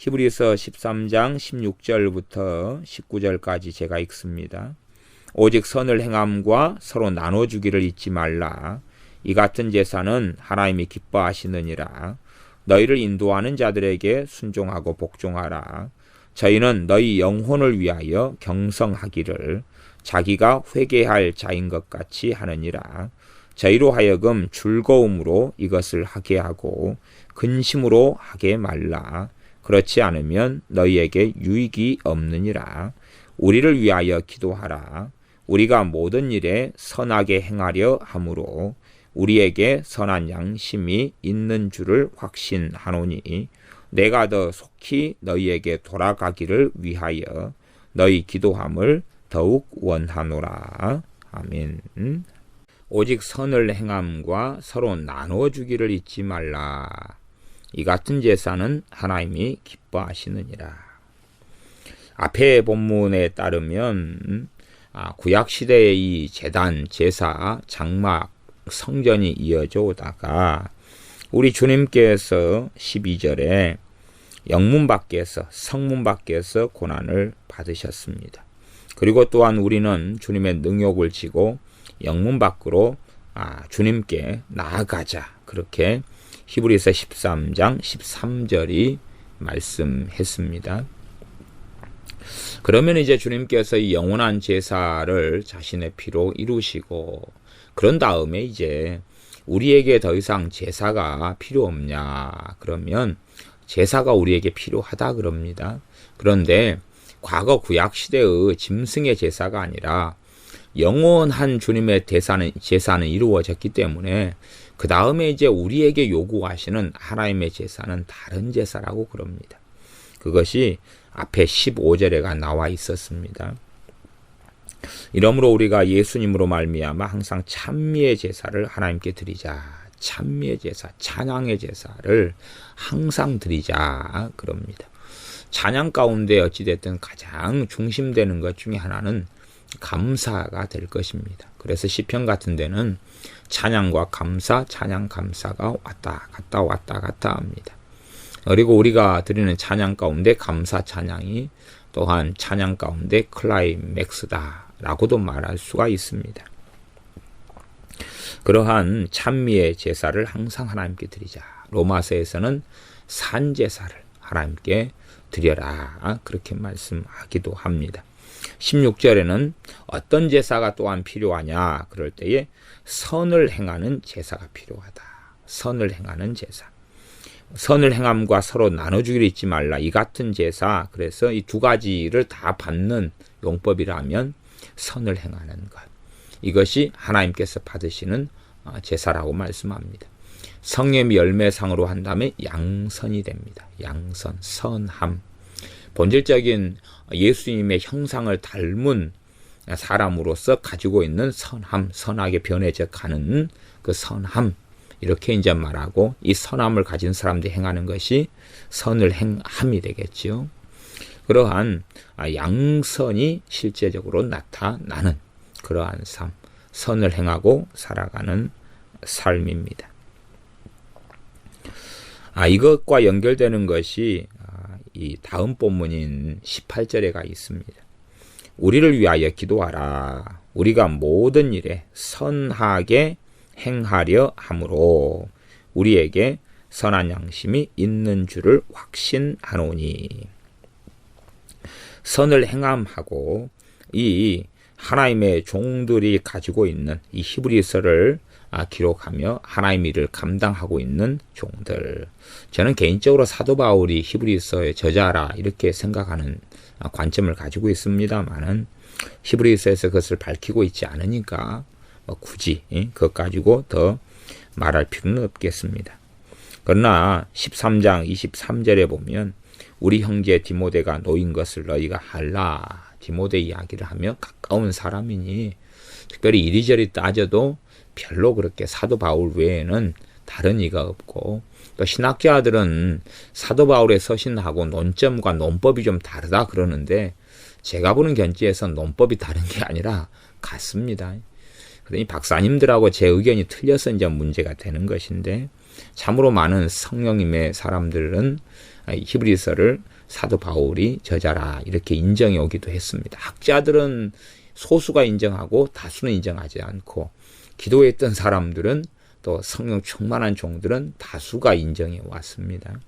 히브리서 13장 16절부터 19절까지 제가 읽습니다. 오직 선을 행함과 서로 나눠주기를 잊지 말라. 이 같은 제사는 하나님이 기뻐하시느니라. 너희를 인도하는 자들에게 순종하고 복종하라. 저희는 너희 영혼을 위하여 경성하기를 자기가 회개할 자인 것 같이 하느니라. 저희로 하여금 즐거움으로 이것을 하게 하고 근심으로 하게 말라. 그렇지 않으면 너희에게 유익이 없느니라. 우리를 위하여 기도하라. 우리가 모든 일에 선하게 행하려 함으로 우리에게 선한 양심이 있는 줄을 확신하노니 내가 더 속히 너희에게 돌아가기를 위하여 너희 기도함을 더욱 원하노라. 아멘. 오직 선을 행함과 서로 나눠주기를 잊지 말라. 이 같은 제사는 하나님이 기뻐하시느니라. 앞의 본문에 따르면 구약시대의 이 제단, 제사, 장막, 성전이 이어져 오다가 우리 주님께서 12절에 영문 밖에서, 성문 밖에서 고난을 받으셨습니다. 그리고 또한 우리는 주님의 능욕을 지고 영문 밖으로 주님께 나아가자. 그렇게 히브리서 13장 13절이 말씀했습니다. 그러면 이제 주님께서 이 영원한 제사를 자신의 피로 이루시고 그런 다음에 이제 우리에게 더 이상 제사가 필요 없냐? 그러면 제사가 우리에게 필요하다 그럽니다. 그런데 과거 구약시대의 짐승의 제사가 아니라 영원한 주님의 제사는 이루어졌기 때문에 그 다음에 이제 우리에게 요구하시는 하나님의 제사는 다른 제사라고 그럽니다. 그것이 앞에 15절에가 나와 있었습니다. 이러므로 우리가 예수님으로 말미암아 항상 찬미의 제사를 하나님께 드리자. 찬미의 제사, 찬양의 제사를 항상 드리자 그럽니다. 찬양 가운데 어찌됐든 가장 중심되는 것 중에 하나는 감사가 될 것입니다. 그래서 시편 같은 데는 찬양과 감사, 찬양 감사가 왔다 갔다 합니다. 그리고 우리가 드리는 찬양 가운데 감사 찬양이 또한 찬양 가운데 클라이맥스다라고도 말할 수가 있습니다. 그러한 찬미의 제사를 항상 하나님께 드리자. 로마서에서는 산제사를 하나님께 드려라. 그렇게 말씀하기도 합니다. 16절에는 어떤 제사가 또한 필요하냐? 그럴 때에 선을 행하는 제사가 필요하다. 선을 행하는 제사. 선을 행함과 서로 나눠주기를 잊지 말라. 이 같은 제사. 그래서 이 두 가지를 다 받는 용법이라면 선을 행하는 것. 이것이 하나님께서 받으시는 제사라고 말씀합니다. 성령의 열매상으로 한다면 양선이 됩니다. 양선, 선함. 본질적인 예수님의 형상을 닮은 사람으로서 가지고 있는 선함, 선하게 변해져 가는 그 선함. 이렇게 이제 말하고 이 선함을 가진 사람들이 행하는 것이 선을 행함이 되겠죠. 그러한 양선이 실제적으로 나타나는 그러한 삶, 선을 행하고 살아가는 삶입니다. 이것과 연결되는 것이 이 다음 본문인 18절에가 있습니다. 우리를 위하여 기도하라. 우리가 모든 일에 선하게 행하려 함으로 우리에게 선한 양심이 있는 줄을 확신하노니. 선을 행함하고 이 하나님의 종들이 가지고 있는 이 히브리서를 기록하며 하나님의 일을 감당하고 있는 종들. 저는 개인적으로 사도 바울이 히브리서의 저자라 이렇게 생각하는 관점을 가지고 있습니다만은 히브리서에서 그것을 밝히고 있지 않으니까 굳이 그것 가지고 더 말할 필요는 없겠습니다. 그러나 13장 23절에 보면 우리 형제 디모데가 놓인 것을 너희가 알라. 디모데 이야기를 하며 가까운 사람이니 특별히 이리저리 따져도 별로 그렇게 사도 바울 외에는 다른 이가 없고 또 신학자들은 사도 바울의 서신하고 논점과 논법이 좀 다르다 그러는데 제가 보는 견지에서 논법이 다른 게 아니라 같습니다. 그러니 박사님들하고 제 의견이 틀려서 이제 문제가 되는 것인데 참으로 많은 성령님의 사람들은 히브리서를 사도 바울이 저자라 이렇게 인정해 오기도 했습니다. 학자들은 소수가 인정하고 다수는 인정하지 않고 기도했던 사람들은 또 성령 충만한 종들은 다수가 인정해 왔습니다.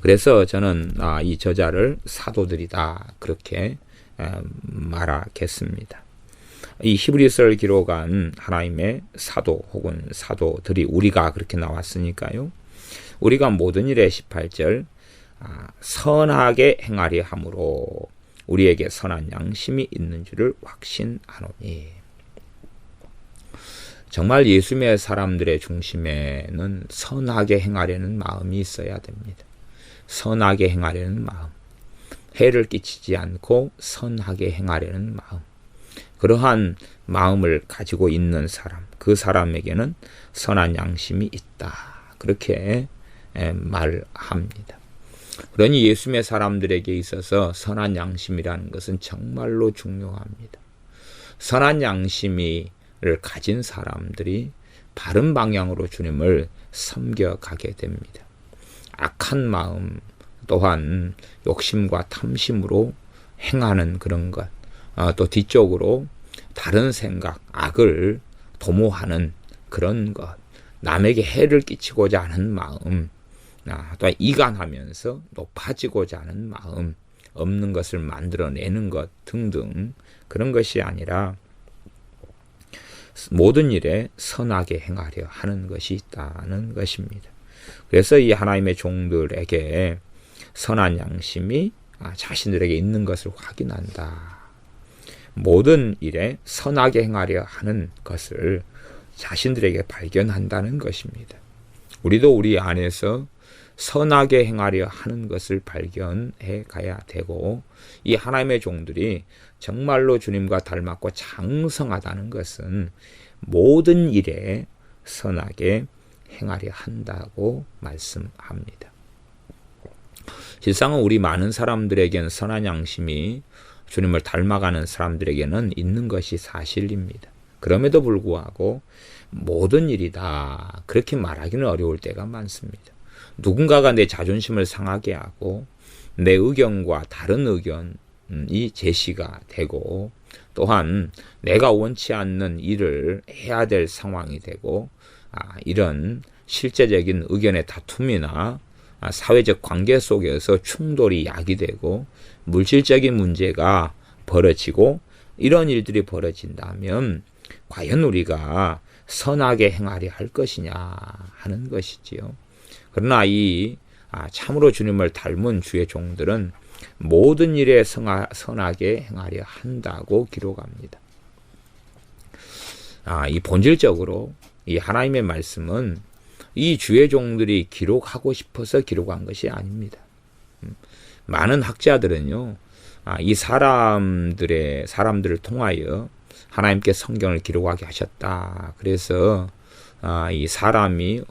그래서 저는 이 저자를 사도들이다 그렇게 말하겠습니다. 이 히브리서를 기록한 하나님의 사도 혹은 사도들이 우리가 그렇게 나왔으니까요. 우리가 모든 일에 18절 선하게 행하려 함으로 우리에게 선한 양심이 있는 줄을 확신하노니. 정말 예수님의 사람들의 중심에는 선하게 행하려는 마음이 있어야 됩니다. 선하게 행하려는 마음, 해를 끼치지 않고 선하게 행하려는 마음, 그러한 마음을 가지고 있는 사람, 그 사람에게는 선한 양심이 있다 그렇게 말합니다. 그러니 예수님의 사람들에게 있어서 선한 양심이라는 것은 정말로 중요합니다. 선한 양심을 가진 사람들이 바른 방향으로 주님을 섬겨가게 됩니다. 악한 마음 또한 욕심과 탐심으로 행하는 그런 것, 또 뒤쪽으로 다른 생각, 악을 도모하는 그런 것, 남에게 해를 끼치고자 하는 마음, 또 이간하면서 높아지고자 하는 마음, 없는 것을 만들어내는 것 등등 그런 것이 아니라 모든 일에 선하게 행하려 하는 것이 있다는 것입니다. 그래서 이 하나님의 종들에게 선한 양심이 자신들에게 있는 것을 확인한다. 모든 일에 선하게 행하려 하는 것을 자신들에게 발견한다는 것입니다. 우리도 우리 안에서 선하게 행하려 하는 것을 발견해 가야 되고, 이 하나님의 종들이 정말로 주님과 닮았고 장성하다는 것은 모든 일에 선하게 행하려 한다고 말씀합니다. 실상은 우리 많은 사람들에게는 선한 양심이 주님을 닮아가는 사람들에게는 있는 것이 사실입니다. 그럼에도 불구하고 모든 일이다 그렇게 말하기는 어려울 때가 많습니다. 누군가가 내 자존심을 상하게 하고 내 의견과 다른 의견이 제시가 되고, 또한 내가 원치 않는 일을 해야 될 상황이 되고, 이런 실제적인 의견의 다툼이나 사회적 관계 속에서 충돌이 야기되고 물질적인 문제가 벌어지고 이런 일들이 벌어진다면 과연 우리가 선하게 행하려 할 것이냐 하는 것이지요. 그러나 이 참으로 주님을 닮은 주의 종들은 모든 일에 선하게 행하려 한다고 기록합니다. 이 본질적으로 이 하나님의 말씀은 이 주의 종들이 기록하고 싶어서 기록한 것이 아닙니다. 많은 학자들은요, 이 사람들을 통하여 하나님께 성경을 기록하게 하셨다. 그래서 이 사람이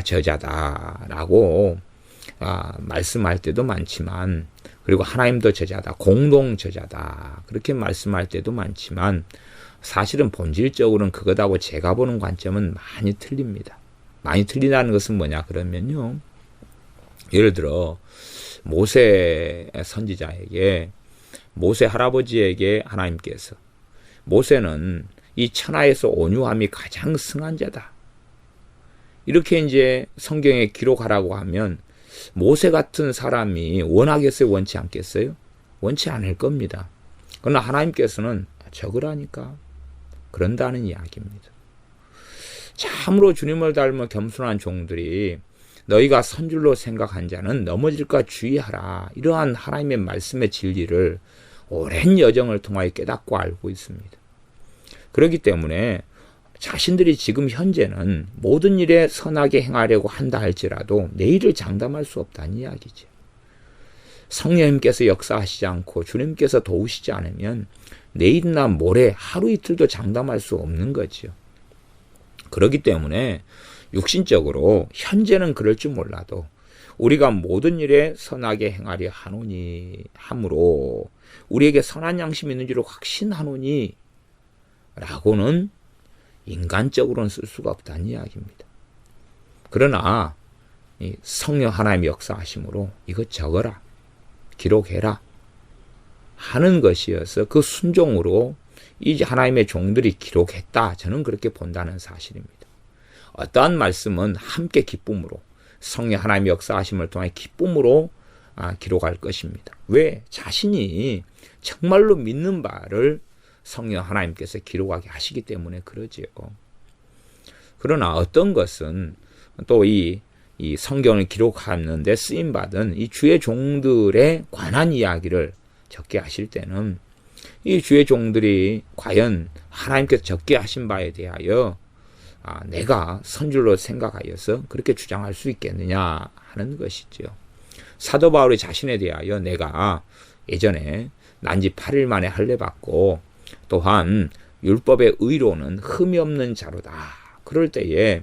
저자다라고 말씀할 때도 많지만, 그리고 하나님도 저자다, 공동 저자다 그렇게 말씀할 때도 많지만, 사실은 본질적으로는 그것하고 제가 보는 관점은 많이 틀립니다. 많이 틀리다는 것은 뭐냐 그러면요, 예를 들어 모세 선지자에게, 모세 할아버지에게 하나님께서, 모세는 이 천하에서 온유함이 가장 승한 자다 이렇게 이제 성경에 기록하라고 하면 모세 같은 사람이 원하겠어요? 원치 않겠어요? 원치 않을 겁니다. 그러나 하나님께서는 적으라니까 그런다는 이야기입니다. 참으로 주님을 닮은 겸손한 종들이 너희가 선줄로 생각한 자는 넘어질까 주의하라, 이러한 하나님의 말씀의 진리를 오랜 여정을 통하여 깨닫고 알고 있습니다. 그렇기 때문에 자신들이 지금 현재는 모든 일에 선하게 행하려고 한다 할지라도 내일을 장담할 수 없다는 이야기죠. 성령님께서 역사하시지 않고 주님께서 도우시지 않으면 내일이나 모레 하루 이틀도 장담할 수 없는 거죠. 그렇기 때문에 육신적으로 현재는 그럴 줄 몰라도 우리가 모든 일에 선하게 행하려 하노니 함으로 우리에게 선한 양심이 있는 줄을 확신하노니 라고는 인간적으로는 쓸 수가 없다는 이야기입니다. 그러나 이 성령 하나님의 역사하심으로 이것 적어라, 기록해라 하는 것이어서 그 순종으로 이 하나님의 종들이 기록했다. 저는 그렇게 본다는 사실입니다. 어떠한 말씀은 함께 기쁨으로, 성령 하나님의 역사하심을 통해 기쁨으로 기록할 것입니다. 왜? 자신이 정말로 믿는 바를 성령 하나님께서 기록하게 하시기 때문에 그러지요. 그러나 어떤 것은 또 이 성경을 기록하는 데 쓰임받은 이 주의 종들에 관한 이야기를 적게 하실 때는 이 주의 종들이 과연 하나님께서 적게 하신 바에 대하여 내가 선줄로 생각하여서 그렇게 주장할 수 있겠느냐 하는 것이죠. 사도 바울이 자신에 대하여 내가 예전에 난지 8일 만에 할례 받고 또한 율법의 의로는 흠이 없는 자로다. 그럴 때에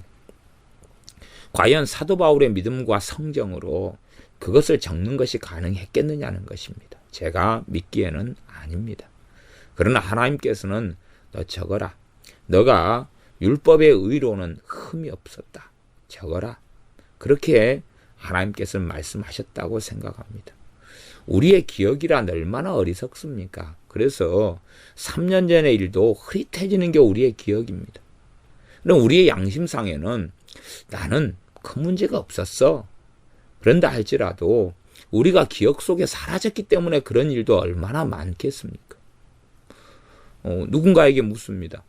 과연 사도 바울의 믿음과 성정으로 그것을 적는 것이 가능했겠느냐는 것입니다. 제가 믿기에는 아닙니다. 그러나 하나님께서는 너 적어라. 너가 율법의 의로는 흠이 없었다. 적어라. 그렇게 하나님께서는 말씀하셨다고 생각합니다. 우리의 기억이란 얼마나 어리석습니까? 그래서 3년 전의 일도 흐릿해지는 게 우리의 기억입니다. 그럼 우리의 양심상에는 나는 큰 문제가 없었어. 그런다 할지라도 우리가 기억 속에 사라졌기 때문에 그런 일도 얼마나 많겠습니까? 누군가에게 묻습니다.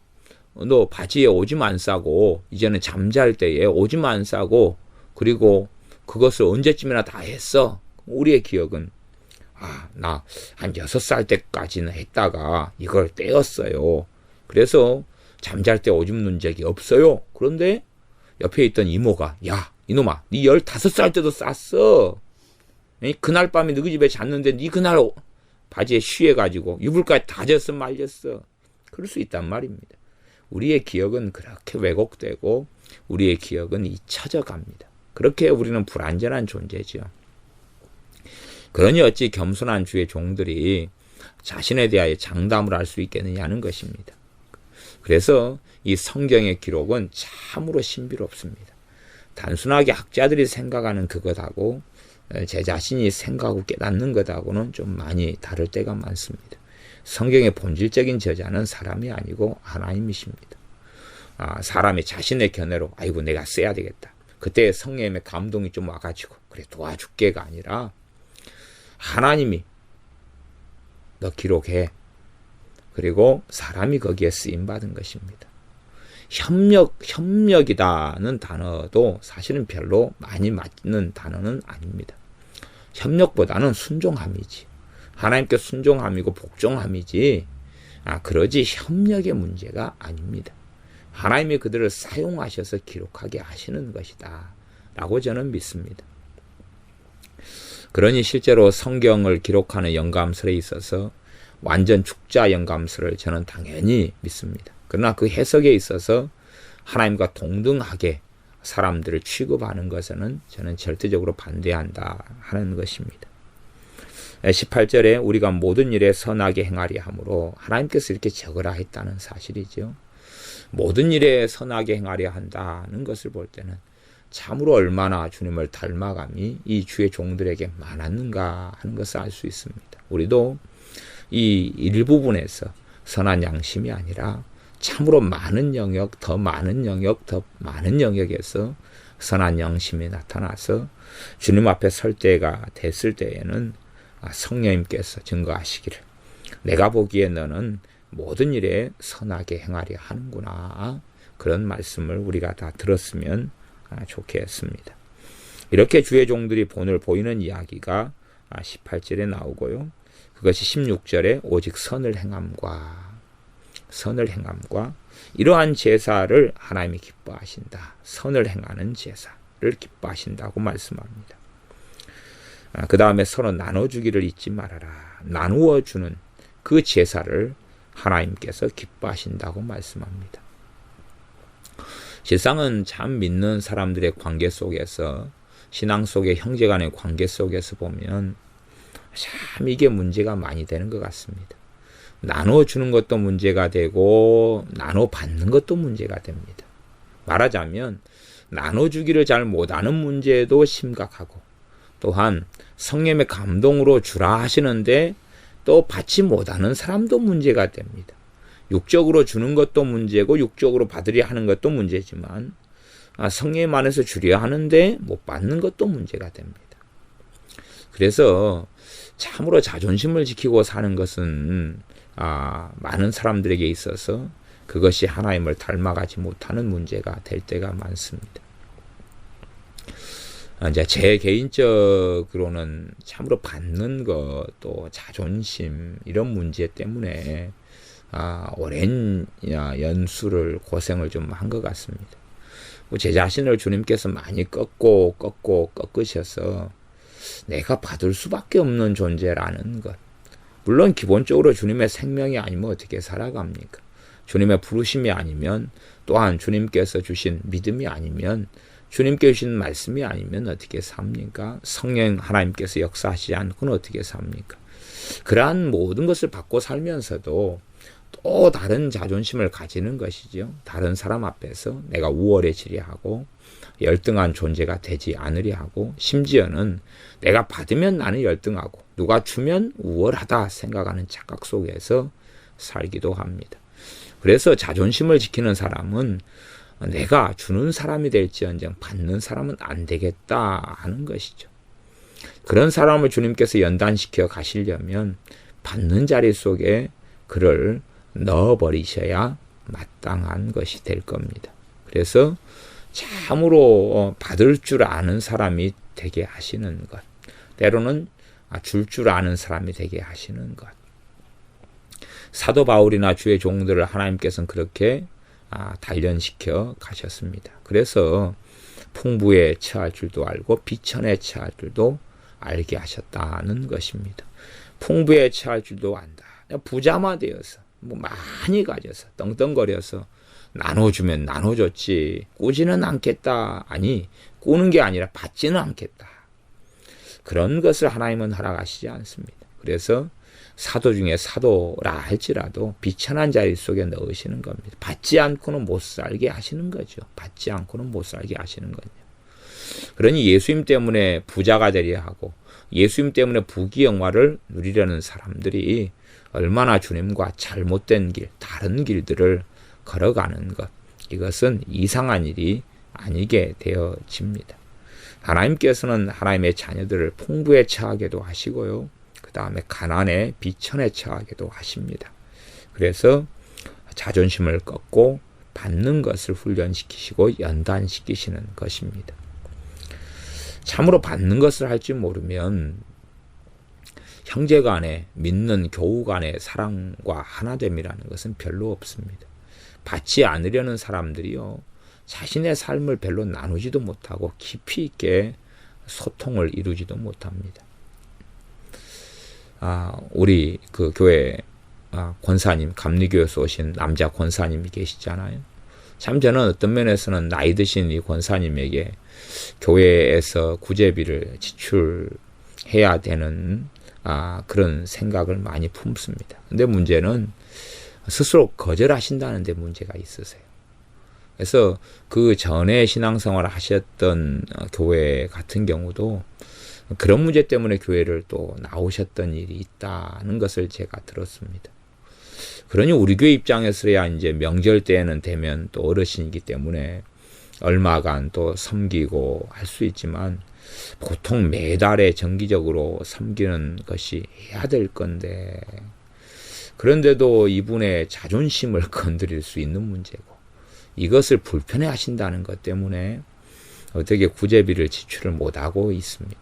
너 바지에 오줌 안 싸고 이제는 잠잘 때에 오줌 안 싸고 그리고 그것을 언제쯤이나 다 했어. 우리의 기억은 나 한 6살 때까지는 했다가 이걸 떼었어요. 그래서 잠잘 때 오줌 눈 적이 없어요. 그런데 옆에 있던 이모가 야 이놈아 네 15살 때도 쌌어. 그날 밤에 너희 집에 잤는데 네 그날 바지에 쉬해가지고 유불까지 다 젖어 말렸어. 그럴 수 있단 말입니다. 우리의 기억은 그렇게 왜곡되고 우리의 기억은 잊혀져 갑니다. 그렇게 우리는 불완전한 존재죠. 그러니 어찌 겸손한 주의 종들이 자신에 대하여 장담을 할 수 있겠느냐는 것입니다. 그래서 이 성경의 기록은 참으로 신비롭습니다. 단순하게 학자들이 생각하는 그것하고 제 자신이 생각하고 깨닫는 것하고는 좀 많이 다를 때가 많습니다. 성경의 본질적인 저자는 사람이 아니고 하나님이십니다. 사람이 자신의 견해로 아이고 내가 써야 되겠다. 그때 성령의 감동이 좀 와가지고 그래 도와줄게가 아니라 하나님이 너 기록해. 그리고 사람이 거기에 쓰임받은 것입니다. 협력이다는 단어도 사실은 별로 많이 맞는 단어는 아닙니다. 협력보다는 순종함이지. 하나님께 순종함이고 복종함이지. 그러지 협력의 문제가 아닙니다. 하나님이 그들을 사용하셔서 기록하게 하시는 것이다. 라고 저는 믿습니다. 그러니 실제로 성경을 기록하는 영감설에 있어서 완전 축자 영감설을 저는 당연히 믿습니다. 그러나 그 해석에 있어서 하나님과 동등하게 사람들을 취급하는 것에는 저는 절대적으로 반대한다 하는 것입니다. 18절에 우리가 모든 일에 선하게 행하리 하므로 하나님께서 이렇게 적으라 했다는 사실이죠. 모든 일에 선하게 행하려 한다는 것을 볼 때는 참으로 얼마나 주님을 닮아감이 이 주의 종들에게 많았는가 하는 것을 알 수 있습니다. 우리도 이 일부분에서 선한 양심이 아니라 참으로 많은 영역, 더 많은 영역, 더 많은 영역에서 선한 양심이 나타나서 주님 앞에 설 때가 됐을 때에는 성령님께서 증거하시기를 내가 보기에 너는 모든 일에 선하게 행하려 하는구나. 그런 말씀을 우리가 다 들었으면 좋겠습니다. 이렇게 주의 종들이 본을 보이는 이야기가 18절에 나오고요. 그것이 16절에 오직 선을 행함과 이러한 제사를 하나님이 기뻐하신다. 선을 행하는 제사를 기뻐하신다고 말씀합니다. 그 다음에 서로 나눠주기를 잊지 말아라. 나누어 주는 그 제사를 하나님께서 기뻐하신다고 말씀합니다. 세상은 참 믿는 사람들의 관계 속에서 신앙 속의 형제간의 관계 속에서 보면 참 이게 문제가 많이 되는 것 같습니다. 나눠주는 것도 문제가 되고 나눠받는 것도 문제가 됩니다. 말하자면 나눠주기를 잘 못하는 문제도 심각하고, 또한 성령의 감동으로 주라 하시는데 또 받지 못하는 사람도 문제가 됩니다. 육적으로 주는 것도 문제고 육적으로 받으려 하는 것도 문제지만 성령 안에서 주려 하는데 못 받는 것도 문제가 됩니다. 그래서 참으로 자존심을 지키고 사는 것은 많은 사람들에게 있어서 그것이 하나님을 닮아가지 못하는 문제가 될 때가 많습니다. 이제 제 개인적으로는 참으로 받는 것, 또 자존심 이런 문제 때문에 오랜 연수를 고생을 좀 한 것 같습니다. 제 자신을 주님께서 많이 꺾으셔서 내가 받을 수밖에 없는 존재라는 것. 물론 기본적으로 주님의 생명이 아니면 어떻게 살아갑니까? 주님의 부르심이 아니면, 또한 주님께서 주신 믿음이 아니면, 주님께 주신 말씀이 아니면 어떻게 삽니까? 성령 하나님께서 역사하시지 않고는 어떻게 삽니까? 그러한 모든 것을 받고 살면서도 또 다른 자존심을 가지는 것이죠. 다른 사람 앞에서 내가 우월해지려 하고 열등한 존재가 되지 않으려 하고, 심지어는 내가 받으면 나는 열등하고 누가 주면 우월하다 생각하는 착각 속에서 살기도 합니다. 그래서 자존심을 지키는 사람은 내가 주는 사람이 될지언정 받는 사람은 안 되겠다 하는 것이죠. 그런 사람을 주님께서 연단시켜 가시려면 받는 자리 속에 그를 넣어버리셔야 마땅한 것이 될 겁니다. 그래서 참으로 받을 줄 아는 사람이 되게 하시는 것, 때로는 줄 줄 아는 사람이 되게 하시는 것. 사도 바울이나 주의 종들을 하나님께서는 그렇게 단련시켜 가셨습니다. 그래서 풍부에 처할 줄도 알고 비천에 처할 줄도 알게 하셨다는 것입니다. 풍부에 처할 줄도 안다. 부자만 되어서 많이 가져서 떵떵거려서 나눠주면 나눠줬지 꾸지는 않겠다. 아니, 꾸는 게 아니라 받지는 않겠다. 그런 것을 하나님은 허락하시지 않습니다. 그래서 사도 중에 사도라 할지라도 비천한 자리 속에 넣으시는 겁니다. 받지 않고는 못 살게 하시는 거죠. 받지 않고는 못 살게 하시는 거죠. 그러니 예수님 때문에 부자가 되려 하고 예수님 때문에 부귀영화를 누리려는 사람들이 얼마나 주님과 잘못된 길, 다른 길들을 걸어가는 것, 이것은 이상한 일이 아니게 되어집니다. 하나님께서는 하나님의 자녀들을 풍부에 처하게도 하시고요, 그 다음에 가난에 비천에 처하게도 하십니다. 그래서 자존심을 꺾고 받는 것을 훈련시키시고 연단시키시는 것입니다. 참으로 받는 것을 할 줄 모르면 형제 간에, 믿는 교우 간의 사랑과 하나됨이라는 것은 별로 없습니다. 받지 않으려는 사람들이요, 자신의 삶을 별로 나누지도 못하고 깊이 있게 소통을 이루지도 못합니다. 우리 그 교회 권사님, 감리교에서 오신 남자 권사님이 계시잖아요. 참 저는 어떤 면에서는 나이 드신 이 권사님에게 교회에서 구제비를 지출해야 되는 그런 생각을 많이 품습니다. 근데 문제는 스스로 거절하신다는 데 문제가 있으세요. 그래서 그 전에 신앙생활을 하셨던 교회 같은 경우도 그런 문제 때문에 교회를 또 나오셨던 일이 있다는 것을 제가 들었습니다. 그러니 우리 교회 입장에서야 이제 명절 때에는 되면 또 어르신이기 때문에 얼마간 또 섬기고 할 수 있지만 보통 매달에 정기적으로 섬기는 것이 해야 될 건데, 그런데도 이분의 자존심을 건드릴 수 있는 문제고 이것을 불편해 하신다는 것 때문에 어떻게 구제비를 지출을 못하고 있습니다.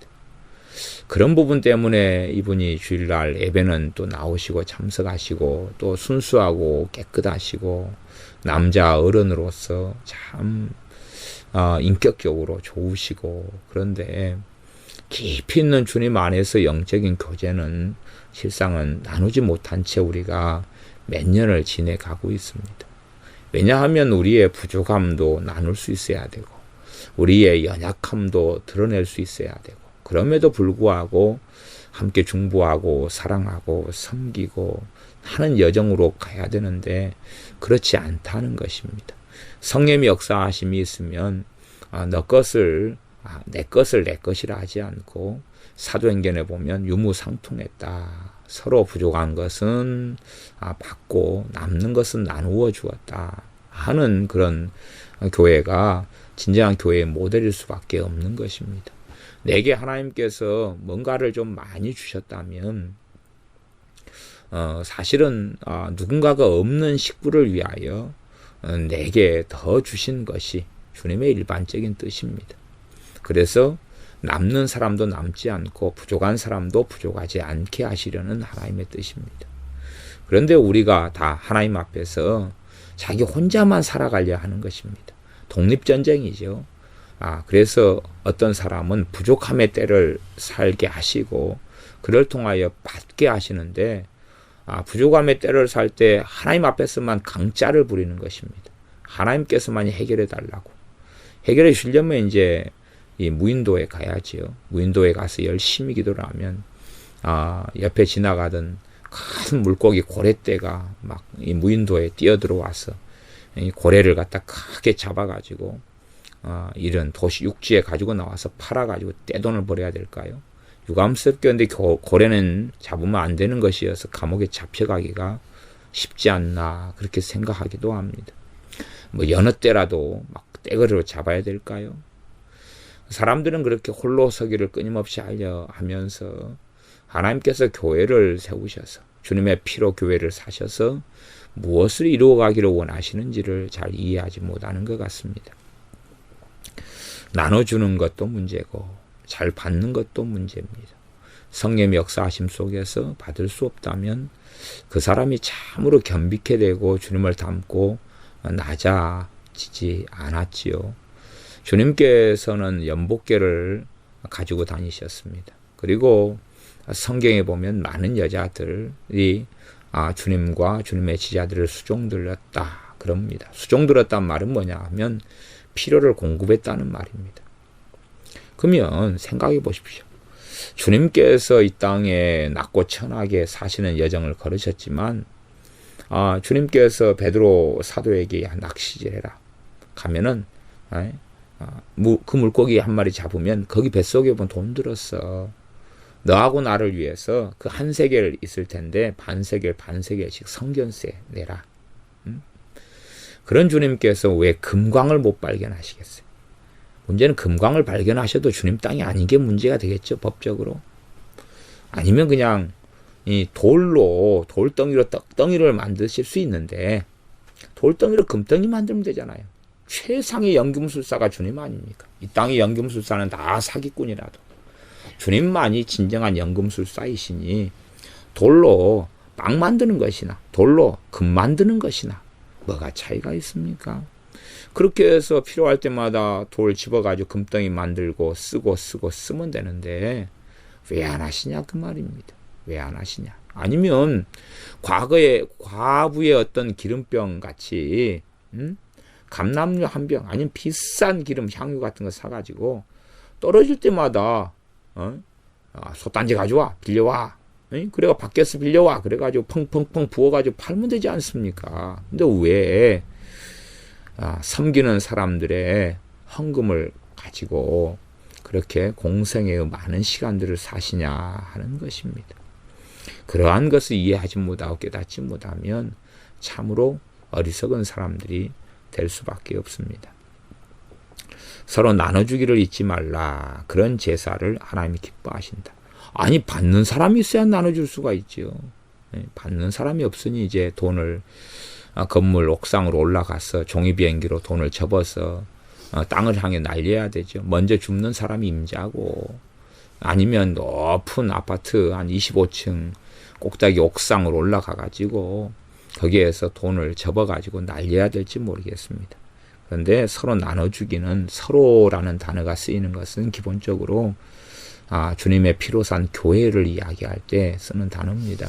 그런 부분 때문에 이분이 주일날 예배는 또 나오시고 참석하시고 또 순수하고 깨끗하시고 남자 어른으로서 참 인격적으로 좋으시고, 그런데 깊이 있는 주님 안에서 영적인 교제는 실상은 나누지 못한 채 우리가 몇 년을 지내가고 있습니다. 왜냐하면 우리의 부족함도 나눌 수 있어야 되고 우리의 연약함도 드러낼 수 있어야 되고, 그럼에도 불구하고 함께 중보하고 사랑하고 섬기고 하는 여정으로 가야 되는데 그렇지 않다는 것입니다. 성령의 역사하심이 있으면 너 것을 내 것을 내 것이라 하지 않고 사도행전에 보면 유무상통했다. 서로 부족한 것은 받고 남는 것은 나누어 주었다 하는 그런 교회가 진정한 교회의 모델일 수밖에 없는 것입니다. 내게 하나님께서 뭔가를 좀 많이 주셨다면 사실은 누군가가 없는 식구를 위하여 내게 더 주신 것이 주님의 일반적인 뜻입니다. 그래서 남는 사람도 남지 않고 부족한 사람도 부족하지 않게 하시려는 하나님의 뜻입니다. 그런데 우리가 다 하나님 앞에서 자기 혼자만 살아가려 하는 것입니다. 독립전쟁이죠. 그래서 어떤 사람은 부족함의 때를 살게 하시고 그를 통하여 받게 하시는데 부족함의 때를 살 때 하나님 앞에서만 강짜를 부리는 것입니다. 하나님께서만이 해결해 달라고. 해결해 주려면 이제 이 무인도에 가야지요. 무인도에 가서 열심히 기도를 하면 옆에 지나가던 큰 물고기 고래떼가 막 이 무인도에 뛰어들어와서 이 고래를 갖다 크게 잡아가지고 이런 도시 육지에 가지고 나와서 팔아가지고 떼돈을 벌어야 될까요? 유감스럽게 근데 고래는 잡으면 안 되는 것이어서 감옥에 잡혀가기가 쉽지 않나 그렇게 생각하기도 합니다. 뭐 여느 때라도 막 떼거리로 잡아야 될까요? 사람들은 그렇게 홀로 서기를 끊임없이 하려 하면서 하나님께서 교회를 세우셔서 주님의 피로 교회를 사셔서 무엇을 이루어가기를 원하시는지를 잘 이해하지 못하는 것 같습니다. 나눠주는 것도 문제고 잘 받는 것도 문제입니다. 성령의 역사하심 속에서 받을 수 없다면 그 사람이 참으로 겸비케 되고 주님을 닮고 낮아지지 않았지요. 주님께서는 연복계를 가지고 다니셨습니다. 그리고 성경에 보면 많은 여자들이 주님과 주님의 지자들을 수종들었다 그럽니다. 수종들었다는 말은 뭐냐 하면 필요를 공급했다는 말입니다. 그러면 생각해 보십시오. 주님께서 이 땅에 낮고 천하게 사시는 여정을 걸으셨지만 주님께서 베드로 사도에게 낚시질해라 가면은 그 물고기 한 마리 잡으면 거기 뱃속에 보면 돈 들었어. 너하고 나를 위해서 그 한 세겔 있을 텐데 반세겔씩 성견세 내라. 그런 주님께서 왜 금광을 못 발견하시겠어요? 문제는 금광을 발견하셔도 주님 땅이 아닌 게 문제가 되겠죠, 법적으로. 아니면 그냥 이 돌덩이로 떡덩이를 만드실 수 있는데 돌덩이로 금덩이 만들면 되잖아요. 최상의 연금술사가 주님 아닙니까? 이 땅의 연금술사는 다 사기꾼이라도 주님만이 진정한 연금술사이시니 돌로 빵 만드는 것이나 돌로 금 만드는 것이나 뭐가 차이가 있습니까? 그렇게 해서 필요할 때마다 돌 집어가지고 금덩이 만들고 쓰면 되는데 왜 안 하시냐 그 말입니다. 왜 안 하시냐? 아니면 과거에 과부의 어떤 기름병 같이 감람류 한 병 아니면 비싼 기름 향유 같은 거 사가지고 떨어질 때마다 솥단지 가져와 빌려와 그래가 밖에서 빌려와 그래가지고 펑펑펑 부어가지고 팔면 되지 않습니까? 근데 왜 섬기는 사람들의 헌금을 가지고 그렇게 공생의 많은 시간들을 사시냐 하는 것입니다. 그러한 것을 이해하지 못하고 깨닫지 못하면 참으로 어리석은 사람들이 될 수밖에 없습니다. 서로 나눠주기를 잊지 말라. 그런 제사를 하나님이 기뻐하신다. 아니 받는 사람이 있어야 나눠줄 수가 있죠. 받는 사람이 없으니 이제 돈을 건물 옥상으로 올라가서 종이비행기로 돈을 접어서 땅을 향해 날려야 되죠. 먼저 줍는 사람이 임자고 아니면 높은 아파트 한 25층 꼭대기 옥상으로 올라가 가지고 거기에서 돈을 접어 가지고 날려야 될지 모르겠습니다. 그런데 서로 나눠주기는 서로라는 단어가 쓰이는 것은 기본적으로 주님의 피로 산 교회를 이야기할 때 쓰는 단어입니다.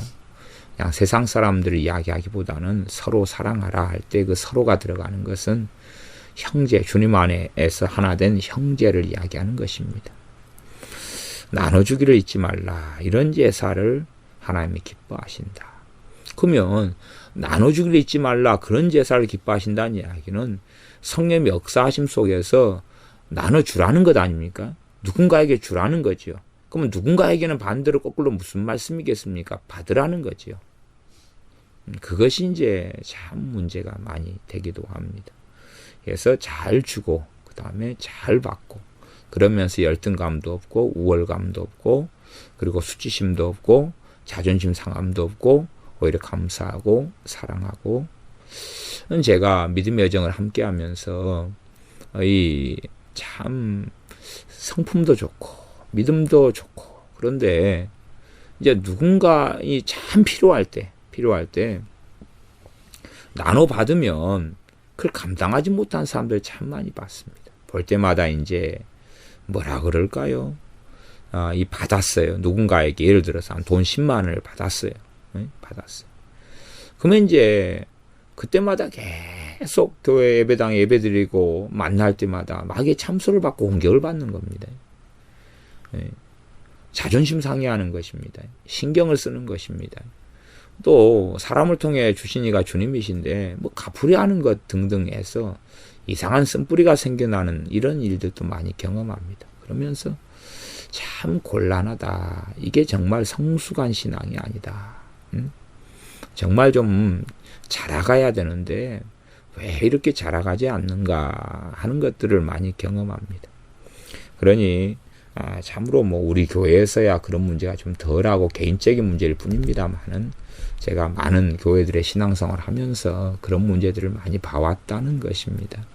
그냥 세상 사람들을 이야기하기보다는 서로 사랑하라 할 때 그 서로가 들어가는 것은 형제, 주님 안에서 하나 된 형제를 이야기하는 것입니다. 나눠주기를 잊지 말라. 이런 제사를 하나님이 기뻐하신다. 그러면 나눠주기를 잊지 말라. 그런 제사를 기뻐하신다는 이야기는 성령의 역사하심 속에서 나눠주라는 것 아닙니까? 누군가에게 주라는 거지요. 그러면 누군가에게는 반대로 거꾸로 무슨 말씀이겠습니까? 받으라는 거지요. 그것이 이제 참 문제가 많이 되기도 합니다. 그래서 잘 주고 그 다음에 잘 받고 그러면서 열등감도 없고 우월감도 없고 그리고 수치심도 없고 자존심 상함도 없고 오히려 감사하고 사랑하고 제가 믿음의 여정을 함께 하면서 이 참 성품도 좋고 믿음도 좋고 그런데 이제 누군가 이 참 필요할 때 나눠 받으면 그걸 감당하지 못한 사람들 참 많이 봤습니다. 볼 때마다 이제 뭐라 그럴까요? 이 받았어요. 누군가에게 예를 들어서 한 돈 10만 원을 받았어요. 받았어요. 그러면 이제 그때마다 계속 교회 예배당에 예배드리고 만날 때마다 마귀의 참소를 받고 공격을 받는 겁니다. 자존심 상해하는 것입니다. 신경을 쓰는 것입니다. 또 사람을 통해 주신 이가 주님이신데 뭐 갚으려는 것 등등 해서 이상한 쓴뿌리가 생겨나는 이런 일들도 많이 경험합니다. 그러면서 참 곤란하다. 이게 정말 성숙한 신앙이 아니다. 정말 좀 자라가야 되는데 왜 이렇게 자라가지 않는가 하는 것들을 많이 경험합니다. 그러니 참으로 뭐 우리 교회에서야 그런 문제가 좀 덜하고 개인적인 문제일 뿐입니다만은 제가 많은 교회들의 신앙생활을 하면서 그런 문제들을 많이 봐왔다는 것입니다.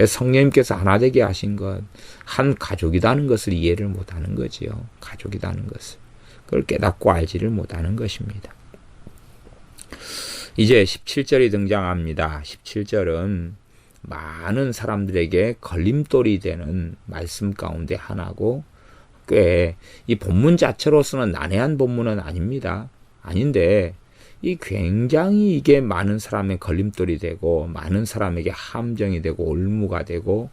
성령님께서 하나 되게 하신 것, 한 가족이라는 것을 이해를 못하는 거지요. 가족이라는 것을. 그걸 깨닫고 알지를 못하는 것입니다. 이제 17절이 등장합니다. 17절은 많은 사람들에게 걸림돌이 되는 말씀 가운데 하나고 꽤 이 본문 자체로서는 난해한 본문은 아닙니다. 아닌데 이 굉장히 이게 많은 사람의 걸림돌이 되고 많은 사람에게 함정이 되고 올무가 되고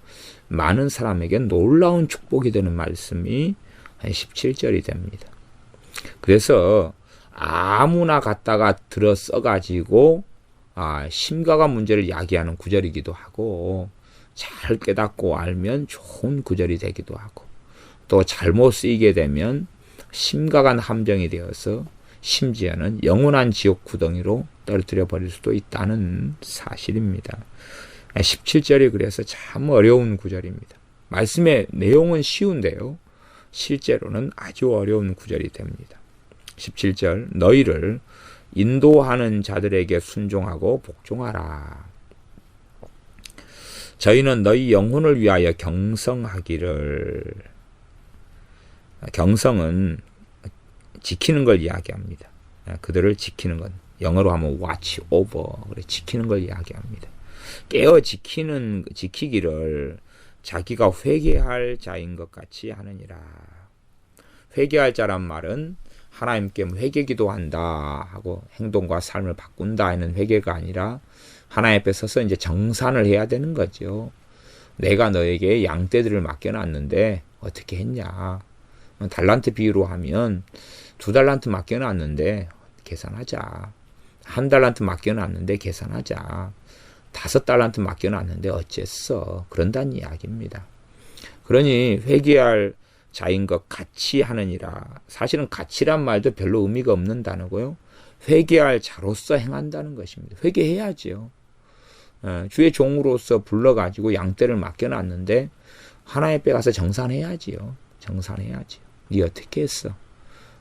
많은 사람에게 놀라운 축복이 되는 말씀이 17절이 됩니다. 그래서 아무나 갖다가 들어 써가지고 심각한 문제를 야기하는 구절이기도 하고 잘 깨닫고 알면 좋은 구절이 되기도 하고 또 잘못 쓰이게 되면 심각한 함정이 되어서 심지어는 영원한 지옥 구덩이로 떨어뜨려 버릴 수도 있다는 사실입니다. 17절이 그래서 참 어려운 구절입니다. 말씀의 내용은 쉬운데요. 실제로는 아주 어려운 구절이 됩니다. 17절 너희를 인도하는 자들에게 순종하고 복종하라. 저희는 너희 영혼을 위하여 경성하기를. 경성은 지키는 걸 이야기합니다. 그들을 지키는 것. 영어로 하면 watch over. 지키는 걸 이야기합니다. 깨어 지키기를 자기가 회개할 자인 것 같이 하느니라. 회개할 자란 말은 하나님께 회개기도 한다 하고 행동과 삶을 바꾼다 하는 회개가 아니라 하나님 앞에 서서 이제 정산을 해야 되는 거죠. 내가 너에게 양떼들을 맡겨놨는데 어떻게 했냐. 달란트 비유로 하면 2달란트 맡겨놨는데 계산하자. 1달란트 맡겨놨는데 계산하자. 5달란트 맡겨놨는데 어쨌어. 그런다는 이야기입니다. 그러니 회개할 자인 것 같이 하느니라. 사실은 같이란 말도 별로 의미가 없는 단어고요. 회개할 자로서 행한다는 것입니다. 회개해야죠. 주의 종으로서 불러가지고 양떼를 맡겨놨는데 하나님 앞에 가서 정산해야지요. 정산해야지요. 네 어떻게 했어?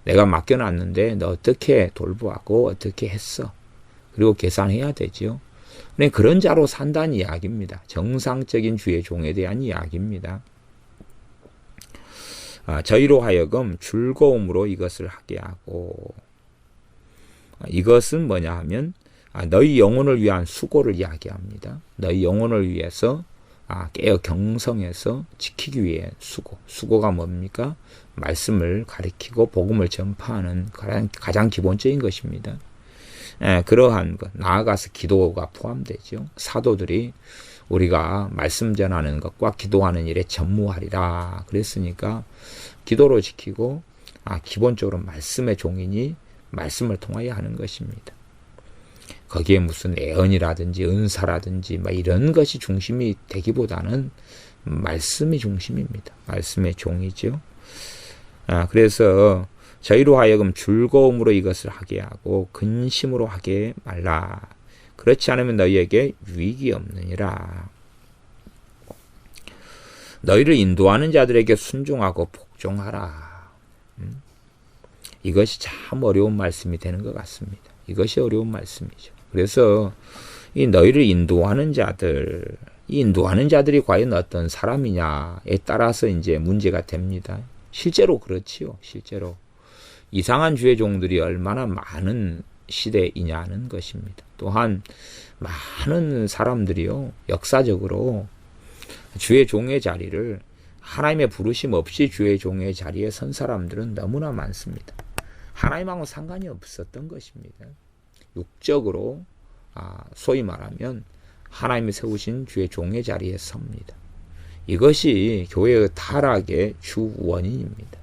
내가 맡겨놨는데 너 어떻게 돌보았고 어떻게 했어? 그리고 계산해야 되지요. 그런 자로 산다는 이야기입니다. 정상적인 주의 종에 대한 이야기입니다. 저희로 하여금 즐거움으로 이것을 하게 하고 이것은 뭐냐 하면 너희 영혼을 위한 수고를 이야기합니다. 너희 영혼을 위해서 깨어 경성해서 지키기 위해 수고가 뭡니까? 말씀을 가리키고 복음을 전파하는 가장 기본적인 것입니다. 그러한 것, 나아가서 기도가 포함되죠. 사도들이 우리가 말씀 전하는 것과 기도하는 일에 전무하리라 그랬으니까 기도로 지키고 기본적으로 말씀의 종이니 말씀을 통하여 하는 것입니다. 거기에 무슨 애언이라든지 은사라든지 이런 것이 중심이 되기보다는 말씀이 중심입니다. 말씀의 종이죠. 그래서 저희로 하여금 즐거움으로 이것을 하게 하고 근심으로 하게 말라. 그렇지 않으면 너희에게 유익이 없느니라. 너희를 인도하는 자들에게 순종하고 복종하라. 이것이 참 어려운 말씀이 되는 것 같습니다. 이것이 어려운 말씀이죠. 그래서 이 너희를 인도하는 자들, 이 인도하는 자들이 과연 어떤 사람이냐에 따라서 이제 문제가 됩니다. 실제로 그렇지요. 실제로 이상한 주의 종들이 얼마나 많은 시대이냐는 것입니다. 또한 많은 사람들이요, 역사적으로 주의 종의 자리를 하나님의 부르심 없이 주의 종의 자리에 선 사람들은 너무나 많습니다. 하나님하고 상관이 없었던 것입니다. 육적으로 소위 말하면 하나님이 세우신 주의 종의 자리에 섭니다. 이것이 교회의 타락의 주 원인입니다.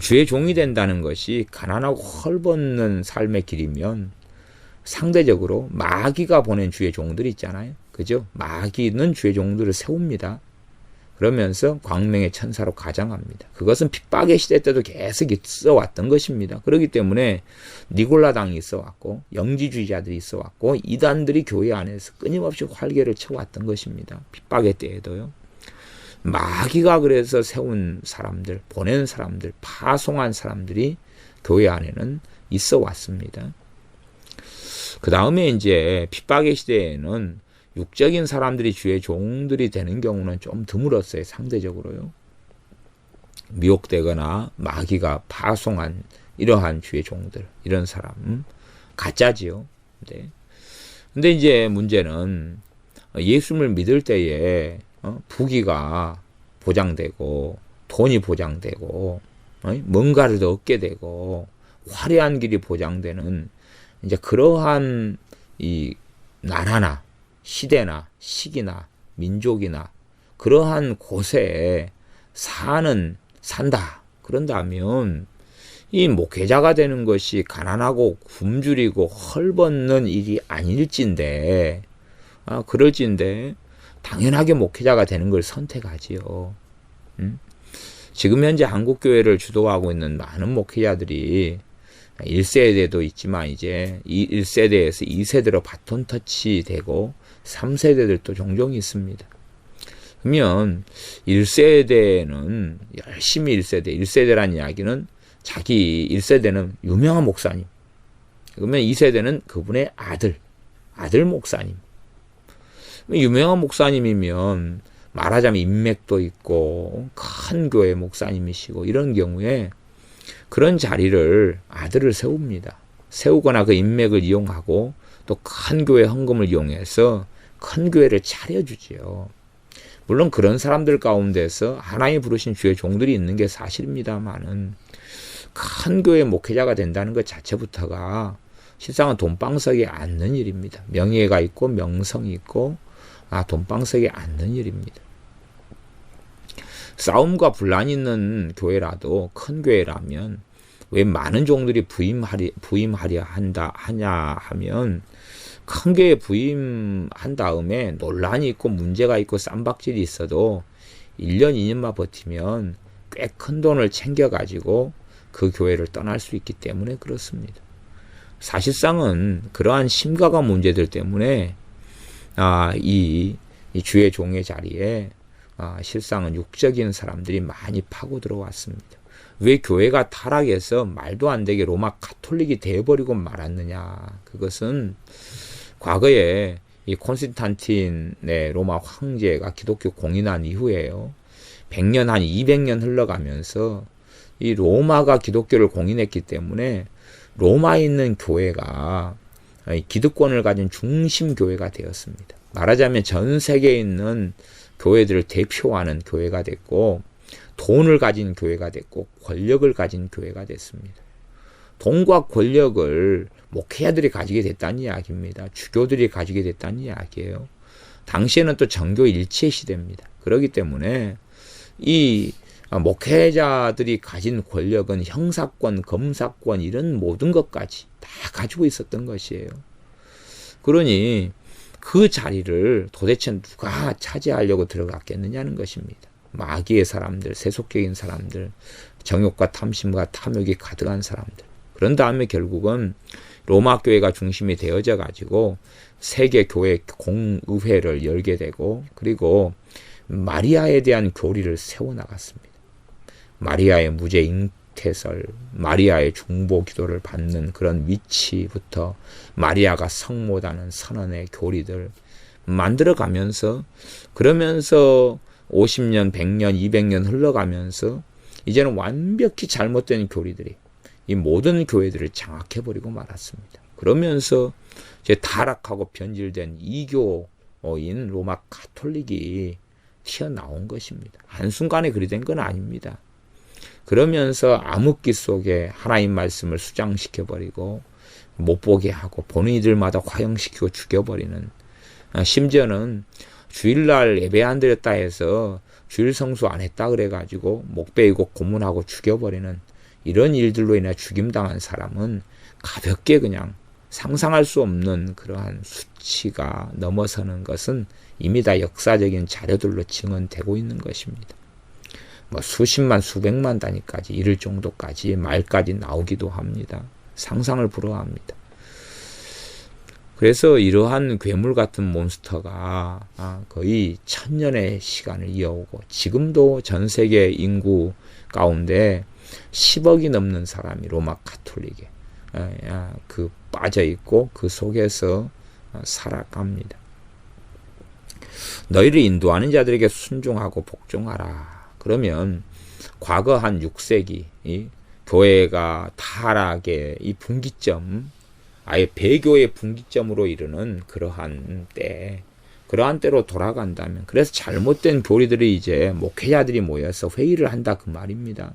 주의 종이 된다는 것이 가난하고 헐벗는 삶의 길이면 상대적으로 마귀가 보낸 주의 종들이 있잖아요. 그죠? 마귀는 주의 종들을 세웁니다. 그러면서 광명의 천사로 가장합니다. 그것은 핍박의 시대 때도 계속 있어 왔던 것입니다. 그렇기 때문에 니골라당이 있어 왔고 영지주의자들이 있어 왔고 이단들이 교회 안에서 끊임없이 활개를 쳐왔던 것입니다. 핍박의 때에도요. 마귀가 그래서 세운 사람들, 보낸 사람들, 파송한 사람들이 교회 안에는 있어 왔습니다. 그 다음에 이제 핍박의 시대에는 육적인 사람들이 주의 종들이 되는 경우는 좀 드물었어요. 상대적으로요. 미혹되거나 마귀가 파송한 이러한 주의 종들, 이런 사람, 가짜지요. 근데 이제 문제는 예수님을 믿을 때에 부귀가 보장되고 돈이 보장되고 뭔가를 더 얻게 되고 화려한 길이 보장되는 이제 그러한 이 나라나 시대나 시기나 민족이나 그러한 곳에 산다. 그런다면 이 목회자가 되는 것이 가난하고 굶주리고 헐벗는 일이 아닐진데 그럴진데 당연하게 목회자가 되는 걸 선택하지요. 지금 현재 한국교회를 주도하고 있는 많은 목회자들이 1세대도 있지만 이제 이 1세대에서 2세대로 바톤 터치되고 3세대들도 종종 있습니다. 그러면 1세대는 열심히 1세대란 이야기는 자기 1세대는 유명한 목사님. 그러면 2세대는 그분의 아들 목사님. 유명한 목사님이면 말하자면 인맥도 있고 큰 교회 목사님이시고 이런 경우에 그런 자리를 아들을 세웁니다. 세우거나 그 인맥을 이용하고 또 큰 교회 헌금을 이용해서 큰 교회를 차려주지요. 물론 그런 사람들 가운데서 하나님이 부르신 주의 종들이 있는 게 사실입니다만은 큰 교회 목회자가 된다는 것 자체부터가 실상은 돈방석에 앉는 일입니다. 명예가 있고 명성이 있고 돈방석에 앉는 일입니다. 싸움과 분란이 있는 교회라도 큰 교회라면 왜 많은 종들이 부임하려 하냐 하면 큰 교회 부임한 다음에 논란이 있고 문제가 있고 쌈박질이 있어도 1년 2년만 버티면 꽤 큰 돈을 챙겨가지고 그 교회를 떠날 수 있기 때문에 그렇습니다. 사실상은 그러한 심각한 문제들 때문에 이 주의 종의 자리에 실상은 육적인 사람들이 많이 파고 들어왔습니다. 왜 교회가 타락해서 말도 안 되게 로마 가톨릭이 되어버리고 말았느냐. 그것은 과거에 이 콘스탄틴의 로마 황제가 기독교 공인한 이후에요. 100년 한 200년 흘러가면서 이 로마가 기독교를 공인했기 때문에 로마에 있는 교회가 기득권을 가진 중심 교회가 되었습니다. 말하자면 전 세계에 있는 교회들을 대표하는 교회가 됐고 돈을 가진 교회가 됐고 권력을 가진 교회가 됐습니다. 돈과 권력을 목회자들이 가지게 됐다는 이야기입니다. 주교들이 가지게 됐다는 이야기예요. 당시에는 또 정교 일체 시대입니다. 그렇기 때문에 이 목회자들이 가진 권력은 형사권, 검사권 이런 모든 것까지 다 가지고 있었던 것이에요. 그러니 그 자리를 도대체 누가 차지하려고 들어갔겠느냐는 것입니다. 마귀의 사람들, 세속적인 사람들, 정욕과 탐심과 탐욕이 가득한 사람들. 그런 다음에 결국은 로마 교회가 중심이 되어져 가지고 세계 교회 공의회를 열게 되고, 그리고 마리아에 대한 교리를 세워나갔습니다. 마리아의 무죄 잉태설, 마리아의 중보 기도를 받는 그런 위치부터 마리아가 성모다는 선언의 교리들 만들어가면서, 그러면서 50년, 100년, 200년 흘러가면서 이제는 완벽히 잘못된 교리들이 이 모든 교회들을 장악해버리고 말았습니다. 그러면서 이제 타락하고 변질된 이교인 로마 가톨릭이 튀어나온 것입니다. 한순간에 그리 된 건 아닙니다. 그러면서 암흑기 속에 하나님 말씀을 수장시켜버리고 못 보게 하고 본인들마다 화형시키고 죽여버리는, 심지어는 주일날 예배 안 드렸다 해서 주일 성수 안 했다 그래가지고 목 베이고 고문하고 죽여버리는 이런 일들로 인해 죽임당한 사람은 가볍게 그냥 상상할 수 없는 그러한 수치가 넘어서는 것은 이미 다 역사적인 자료들로 증언되고 있는 것입니다. 뭐 수십만 수백만 단위까지 이를 정도까지 말까지 나오기도 합니다. 상상을 불허합니다. 그래서 이러한 괴물 같은 몬스터가 거의 1000년의 시간을 이어오고, 지금도 전 세계 인구 가운데 10억이 넘는 사람이 로마 가톨릭에 빠져 있고 그 속에서 살아갑니다. 너희를 인도하는 자들에게 순종하고 복종하라. 그러면 과거 한 6세기 이 교회가 타락의 이 분기점, 아예 배교의 분기점으로 이르는 그러한 때로 돌아간다면, 그래서 잘못된 교리들이 이제 목회자들이 모여서 회의를 한다 그 말입니다.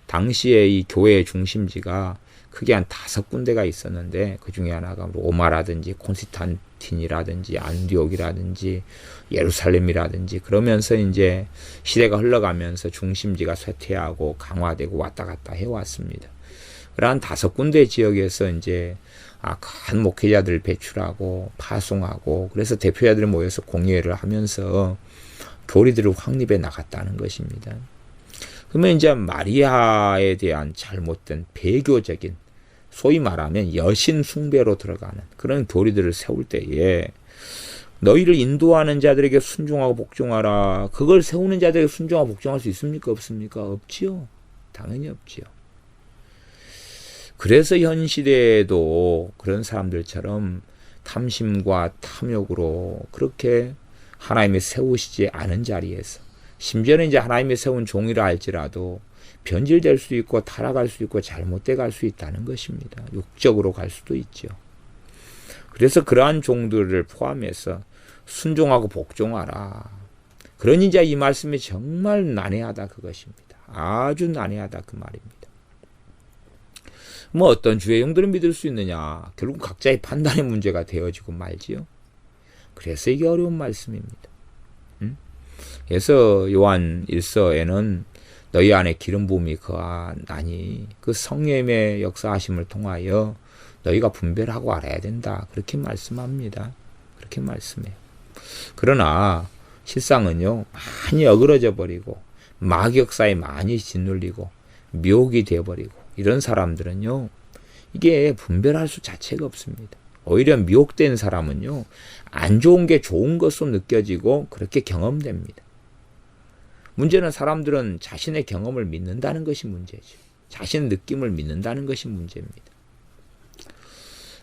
당시에 이 교회의 중심지가 크게 한 5군데가 있었는데, 그 중에 하나가 로마라든지 콘스탄틴이라든지 안디옥이라든지 예루살렘이라든지, 그러면서 이제 시대가 흘러가면서 중심지가 쇠퇴하고 강화되고 왔다 갔다 해왔습니다. 그러한 5군데 지역에서 이제 큰 목회자들을 배출하고 파송하고, 그래서 대표자들이 모여서 공예를 하면서 교리들을 확립해 나갔다는 것입니다. 그러면 이제 마리아에 대한 잘못된 배교적인, 소위 말하면 여신 숭배로 들어가는 그런 교리들을 세울 때에 너희를 인도하는 자들에게 순종하고 복종하라. 그걸 세우는 자들에게 순종하고 복종할 수 있습니까? 없습니까? 없지요. 당연히 없지요. 그래서 현 시대에도 그런 사람들처럼 탐심과 탐욕으로 그렇게 하나님이 세우시지 않은 자리에서, 심지어는 이제 하나님이 세운 종이라 할지라도 변질될 수 있고 타락할 수 있고 잘못돼 갈 수 있다는 것입니다. 육적으로 갈 수도 있죠. 그래서 그러한 종들을 포함해서 순종하고 복종하라. 그러니 이제 이 말씀이 정말 난해하다 그것입니다. 아주 난해하다 그 말입니다. 뭐 어떤 주의 종들을 믿을 수 있느냐, 결국 각자의 판단의 문제가 되어지고 말지요. 그래서 이게 어려운 말씀입니다. 그래서 요한 1서에는 너희 안에 기름 부음이 거하나니 그 성령의 역사하심을 통하여 너희가 분별하고 알아야 된다, 그렇게 말씀합니다. 그렇게 말씀해요. 그러나 실상은요, 많이 어그러져 버리고 마귀 역사에 많이 짓눌리고 미혹이 되어버리고 이런 사람들은요, 이게 분별할 수 자체가 없습니다. 오히려 미혹된 사람은요, 안 좋은 게 좋은 것으로 느껴지고 그렇게 경험됩니다. 문제는 사람들은 자신의 경험을 믿는다는 것이 문제죠. 자신의 느낌을 믿는다는 것이 문제입니다.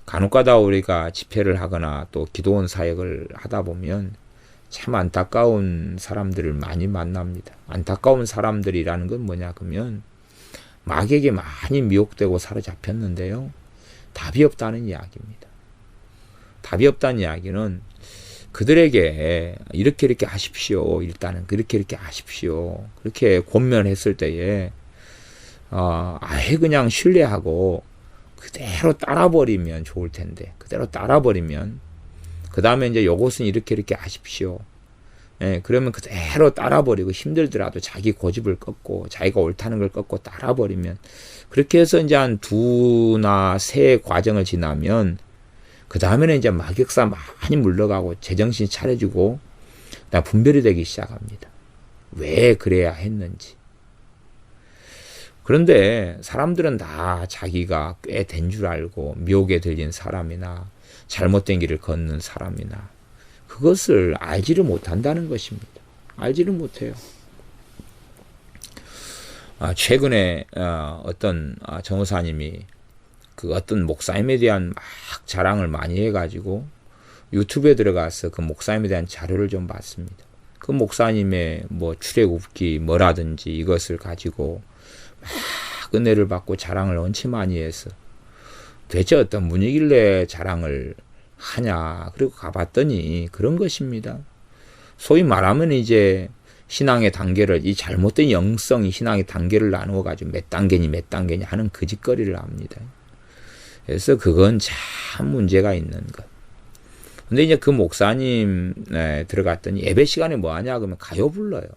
간혹가다 우리가 집회를 하거나 또 기도원 사역을 하다 보면 참 안타까운 사람들을 많이 만납니다. 안타까운 사람들이라는 건 뭐냐 그러면 마귀에게 많이 미혹되고 사로잡혔는데요, 답이 없다는 이야기입니다. 답이 없다는 이야기는 그들에게 이렇게 하십시오, 일단은 그렇게 하십시오, 그렇게 권면했을 때에 아예 그냥 신뢰하고 그대로 따라버리면 좋을 텐데, 그대로 따라버리면 그 다음에 이제 요것은 이렇게 하십시오. 예, 그러면 그대로 따라버리고 힘들더라도 자기 고집을 꺾고 자기가 옳다는 걸 꺾고 따라버리면, 그렇게 해서 이제 한 2나 3 과정을 지나면 그 다음에는 이제 마격사 많이 물러가고 제정신 차려지고 그다음 분별이 되기 시작합니다. 왜 그래야 했는지. 그런데 사람들은 다 자기가 꽤 된 줄 알고 미혹에 들린 사람이나 잘못된 길을 걷는 사람이나 그것을 알지를 못한다는 것입니다. 알지를 못해요. 최근에 어떤 전호사님이 그 어떤 목사님에 대한 막 자랑을 많이 해가지고 유튜브에 들어가서 그 목사님에 대한 자료를 좀 봤습니다. 그 목사님의 뭐 출애굽기 뭐라든지 이것을 가지고 막 은혜를 받고 자랑을 엄청 많이 해서 대체 어떤 분이길래 자랑을 하냐. 그리고 가봤더니 그런 것입니다. 소위 말하면 이제 신앙의 단계를, 이 잘못된 영성이 신앙의 단계를 나누어가지고 몇 단계니 하는 그 짓거리를 합니다. 그래서 그건 참 문제가 있는 것. 근데 이제 그 목사님 들어갔더니 예배 시간에 뭐 하냐 그러면 가요 불러요.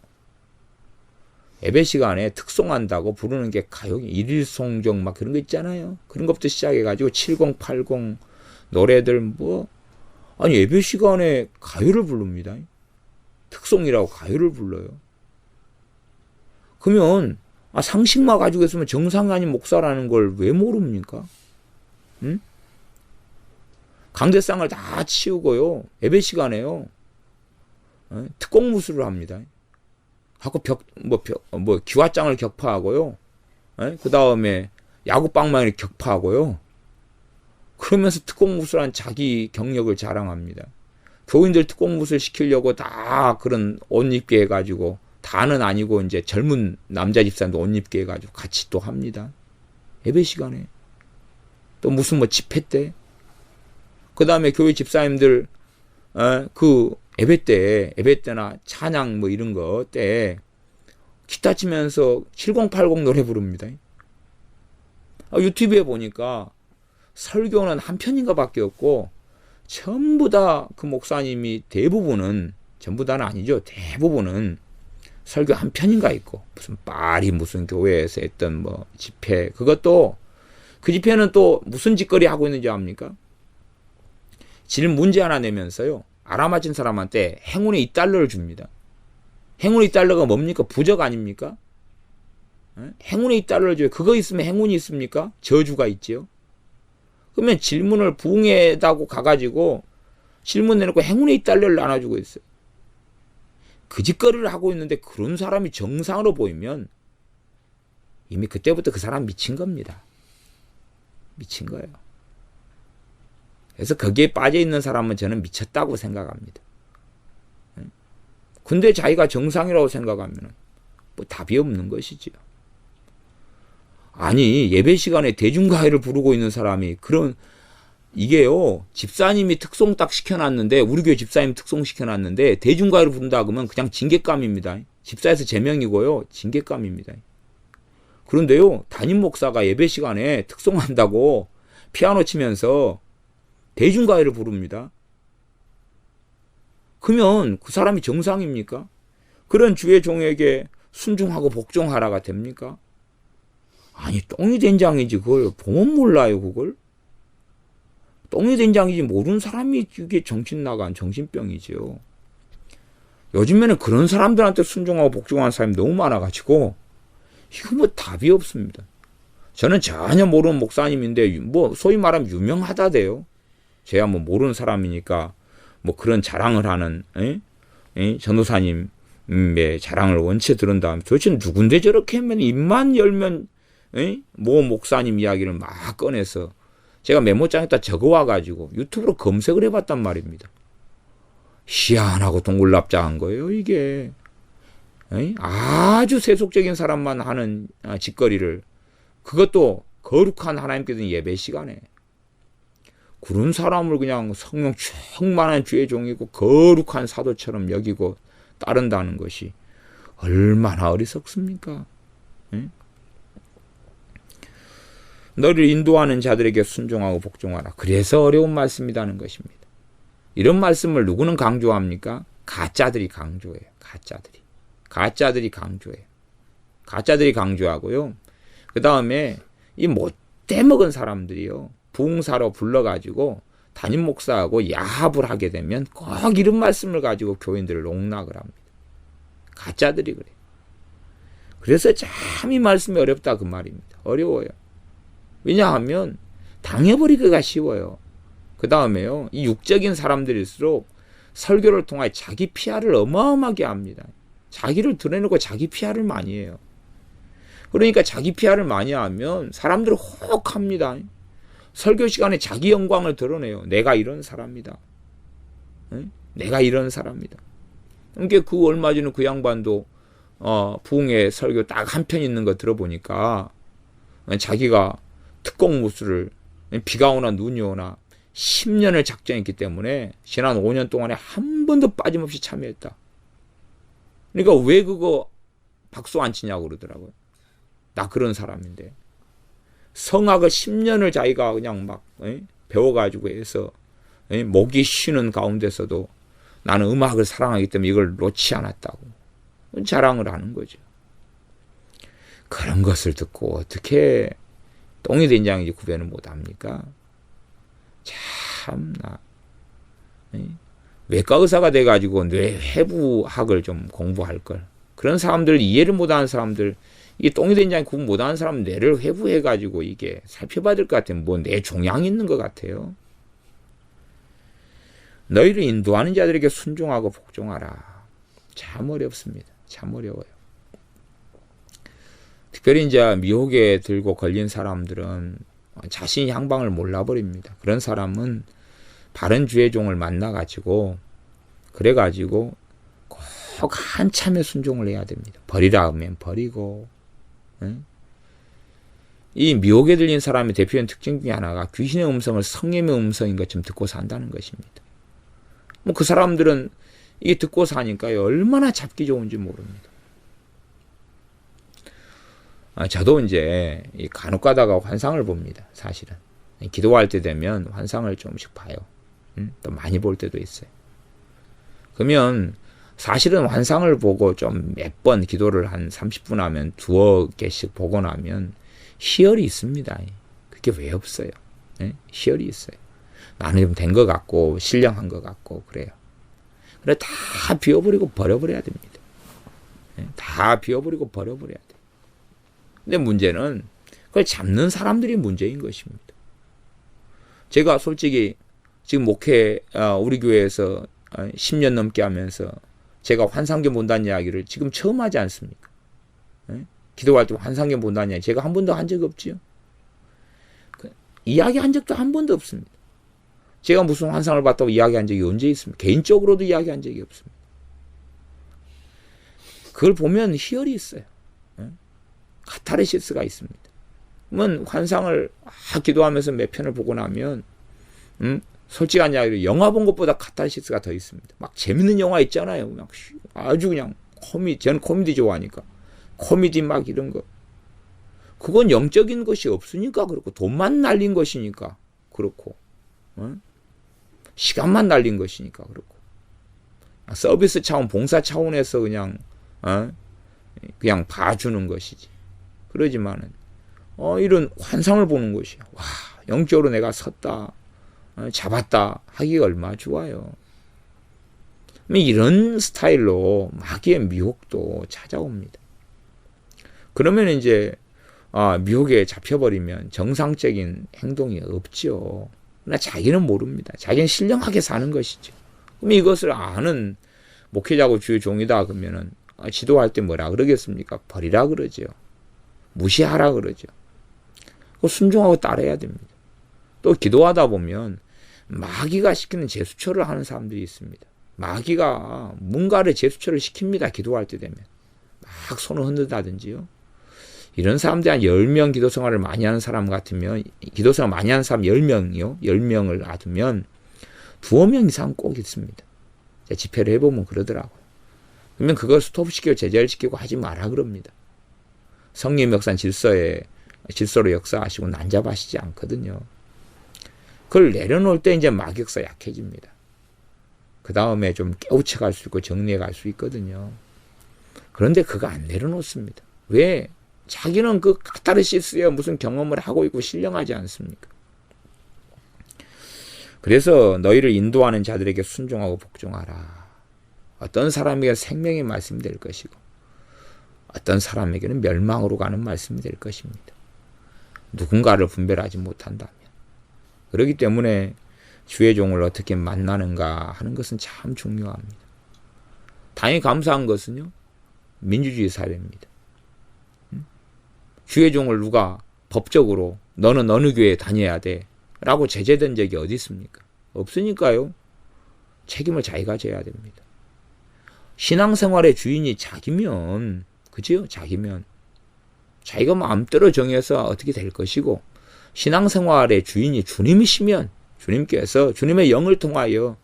예배 시간에 특송한다고 부르는 게 가요, 일일송정 막 그런 거 있잖아요. 그런 것부터 시작해가지고 70, 80 노래들 뭐 아니 예배 시간에 가요를 부릅니다. 특송이라고 가요를 불러요. 그러면 상식만 가지고 있으면 정상 아닌 목사라는 걸 왜 모릅니까? 응? 강대상을 다 치우고요. 예배 시간에요. 특공무술을 합니다. 하고 기와장을 격파하고요. 그 다음에 야구방망이를 격파하고요. 그러면서 특공무술한 자기 경력을 자랑합니다. 교인들 특공무술 시키려고 다 그런 옷 입게 해가지고, 다는 아니고 이제 젊은 남자 집사님도 옷 입게 해가지고 같이 또 합니다. 예배 시간에. 또 무슨 뭐 집회 때. 그 다음에 교회 집사님들, 그 예배 때나 찬양 뭐 이런 거 때 기타 치면서 7080 노래 부릅니다. 유튜브에 보니까 설교는 한 편인가 밖에 없고 전부 다 그 목사님이 대부분은, 전부 다는 아니죠. 대부분은 설교 한 편인가 있고, 무슨 파리 무슨 교회에서 했던 뭐 집회, 그것도 그 집회는 또 무슨 짓거리 하고 있는지 압니까? 문제 하나 내면서요. 알아맞힌 사람한테 행운의 2달러를 줍니다. 행운의 2달러가 뭡니까? 부적 아닙니까? 행운의 2달러를 줘요. 그거 있으면 행운이 있습니까? 저주가 있지요. 그러면 질문을 부흥회다고 가가지고 질문 내놓고 행운의 2달러를 나눠주고 있어요. 그 짓거리를 하고 있는데 그런 사람이 정상으로 보이면 이미 그때부터 그 사람 미친 겁니다. 미친 거예요. 그래서 거기에 빠져있는 사람은 저는 미쳤다고 생각합니다. 근데 자기가 정상이라고 생각하면 뭐 답이 없는 것이지요. 아니 예배 시간에 대중가요를 부르고 있는 사람이 이게요, 집사님이 특송 딱 시켜놨는데, 우리 교회 집사님 특송 시켜놨는데 대중가요를 부른다 그러면 그냥 징계감입니다. 집사에서 제명이고요, 징계감입니다. 그런데요, 담임 목사가 예배 시간에 특송한다고 피아노 치면서 대중가요를 부릅니다. 그러면 그 사람이 정상입니까? 그런 주의 종에게 순종하고 복종하라가 됩니까? 아니 똥이 된장이지 그걸 보면 몰라요. 그걸 똥이 된장이지 모르는 사람이 이게 정신 나간 정신병이지요. 요즘에는 그런 사람들한테 순종하고 복종하는 사람이 너무 많아가지고 이거 뭐 답이 없습니다. 저는 전혀 모르는 목사님인데 뭐 소위 말하면 유명하다대요. 제가 뭐 모르는 사람이니까 뭐 그런 자랑을 하는 전도사님의 자랑을 원체 들은 다음에 도대체 누군데 저렇게 하면 입만 열면 모 목사님 이야기를 막 꺼내서 제가 메모장에다 적어와가지고 유튜브로 검색을 해봤단 말입니다. 희한하고 동글납작한 거예요 이게. 아주 세속적인 사람만 하는 짓거리를, 그것도 거룩한 하나님께 드린 예배 시간에 그런 사람을 그냥 성령 충만한 주의 종이고 거룩한 사도처럼 여기고 따른다는 것이 얼마나 어리석습니까? 너를 인도하는 자들에게 순종하고 복종하라. 그래서 어려운 말씀이라는 것입니다. 이런 말씀을 누구는 강조합니까? 가짜들이 강조해요. 가짜들이 강조해요. 가짜들이 강조하고요. 그 다음에 이 못돼 먹은 사람들이요, 부흥사로 불러가지고 담임 목사하고 야합을 하게 되면 꼭 이런 말씀을 가지고 교인들을 농락을 합니다. 가짜들이 그래요. 그래서 참 이 말씀이 어렵다 그 말입니다. 어려워요. 왜냐하면 당해버리기가 쉬워요. 그 다음에요, 이 육적인 사람들일수록 설교를 통해 자기 PR을 어마어마하게 합니다. 자기를 드러내고 자기 PR을 많이 해요. 그러니까 자기 PR을 많이 하면 사람들을 혹합니다. 설교 시간에 자기 영광을 드러내요. 내가 이런 사람이다. 내가 이런 사람이다. 그러니까 그 얼마 전에 그 양반도 부흥회 설교 딱 한 편 있는 거 들어보니까 자기가 특공 무술을 비가 오나 눈이 오나 10년을 작정했기 때문에 지난 5년 동안에 한 번도 빠짐없이 참여했다. 그러니까 왜 그거 박수 안 치냐고 그러더라고요. 나 그런 사람인데. 성악을 10년을 자기가 그냥 막 배워가지고 해서 목이 쉬는 가운데서도 나는 음악을 사랑하기 때문에 이걸 놓지 않았다고 자랑을 하는 거죠. 그런 것을 듣고 어떻게 똥이 된장인지 구별을 못합니까? 참나. 외과 의사가 돼가지고 뇌회부학을 좀 공부할 걸. 그런 사람들, 이해를 못하는 사람들, 이 똥이 된장이 구분 못하는 사람 뇌를 회부해가지고 이게 살펴봐야 될 것 같아요. 뭐 뇌 종양이 있는 것 같아요. 너희를 인도하는 자들에게 순종하고 복종하라. 참 어렵습니다. 참 어려워요. 특별히 이제 미혹에 들고 걸린 사람들은 자신이 향방을 몰라버립니다. 그런 사람은 바른 주의 종을 만나가지고 그래가지고 꼭 한참의 순종을 해야 됩니다. 버리라 하면 버리고. 이 미혹에 들린 사람의 대표적인 특징 중에 하나가 귀신의 음성을 성령의 음성인 것처럼 듣고 산다는 것입니다. 뭐 그 사람들은 이게 듣고 사니까요, 얼마나 잡기 좋은지 모릅니다. 저도 이제 간혹 가다가 환상을 봅니다. 사실은 기도할 때 되면 환상을 조금씩 봐요. 또 많이 볼 때도 있어요. 그러면 사실은 환상을 보고 좀 몇 번 기도를 한 30분 하면 두어 개씩 보고 나면 희열이 있습니다. 그게 왜 없어요? 희열이 있어요. 나는 좀 된 것 같고 신령한 것 같고 그래요. 그래 다 비워버리고 버려버려야 됩니다. 다 비워버리고 버려버려야 돼요. 근데 문제는 그걸 잡는 사람들이 문제인 것입니다. 제가 솔직히 지금 목회 우리 교회에서 10년 넘게 하면서 제가 환상경 본다는 이야기를 지금 처음 하지 않습니까? 기도할 때 환상경 본다는 이야기 제가 한 번도 한 적이 없지요. 이야기한 적도 한 번도 없습니다. 제가 무슨 환상을 봤다고 이야기한 적이 언제 있습니까? 개인적으로도 이야기한 적이 없습니다. 그걸 보면 희열이 있어요. 카타르시스가 있습니다. 그러면 환상을 기도하면서 몇 편을 보고 나면 솔직한 이야기로 영화 본 것보다 카타르시스가 더 있습니다. 막 재밌는 영화 있잖아요. 막 아주 그냥 저는 코미디 좋아하니까 코미디 막 이런 거. 그건 영적인 것이 없으니까 그렇고 돈만 날린 것이니까 그렇고 시간만 날린 것이니까 그렇고 서비스 차원 봉사 차원에서 그냥 봐주는 것이지. 그러지만은 이런 환상을 보는 것이야. 와, 영적으로 내가 섰다, 잡았다 하기가 얼마나 좋아요. 이런 스타일로 마귀의 미혹도 찾아옵니다. 그러면 이제 미혹에 잡혀버리면 정상적인 행동이 없죠. 그러나 자기는 모릅니다. 자기는 신령하게 사는 것이죠. 그럼 이것을 아는 목회자고 주의 종이다 그러면은 지도할 때 뭐라 그러겠습니까? 버리라 그러죠. 무시하라 그러죠. 순종하고 따라야 됩니다. 또 기도하다 보면 마귀가 시키는 제수처를 하는 사람들이 있습니다. 마귀가 뭔가를 제수처를 시킵니다. 기도할 때 되면. 막 손을 흔든다든지요. 이런 사람들이 한 10명 기도 생활을 많이 하는 사람 같으면, 기도 생활 많이 하는 사람 10명이요. 10명을 놔두면 2명 이상 꼭 있습니다. 집회를 해보면 그러더라고요. 그러면 그걸 스톱시키고 제재를 시키고 하지 마라 그럽니다. 성령 역사는 질서로 역사하시고 난잡하시지 않거든요. 그걸 내려놓을 때 이제 마격사 약해집니다. 그 다음에 좀 깨우쳐 갈 수 있고 정리해 갈 수 있거든요. 그런데 그거 안 내려놓습니다. 왜? 자기는 그 카타르시스에 무슨 경험을 하고 있고 신령하지 않습니까? 그래서 너희를 인도하는 자들에게 순종하고 복종하라. 어떤 사람에게 생명의 말씀이 될 것이고 어떤 사람에게는 멸망으로 가는 말씀이 될 것입니다. 누군가를 분별하지 못한다면. 그렇기 때문에 주의 종을 어떻게 만나는가 하는 것은 참 중요합니다. 당연히 감사한 것은요, 민주주의 사회입니다. 주의 종을 누가 법적으로 너는 어느 교회에 다녀야 돼 라고 제재된 적이 어디 있습니까? 없으니까요. 책임을 자기가 져야 됩니다. 신앙생활의 주인이 자기면, 그죠? 자기면 자기가 마음대로 정해서 어떻게 될 것이고, 신앙생활의 주인이 주님이시면 주님께서 주님의 영을 통하여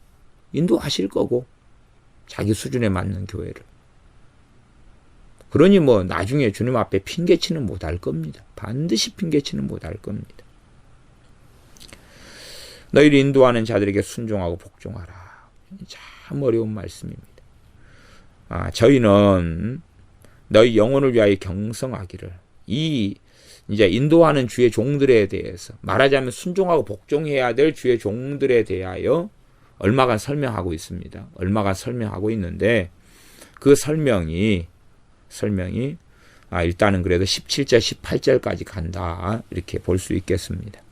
인도하실 거고, 자기 수준에 맞는 교회를. 그러니 뭐 나중에 주님 앞에 핑계치는 못할 겁니다. 반드시 핑계치는 못할 겁니다. 너희를 인도하는 자들에게 순종하고 복종하라. 참 어려운 말씀입니다. 저희는 너희 영혼을 위하여 경성하기를, 이 이제 인도하는 주의 종들에 대해서, 말하자면 순종하고 복종해야 될 주의 종들에 대하여 얼마간 설명하고 있습니다. 얼마간 설명하고 있는데, 그 설명이 일단은 그래도 17절 18절까지 간다, 이렇게 볼 수 있겠습니다.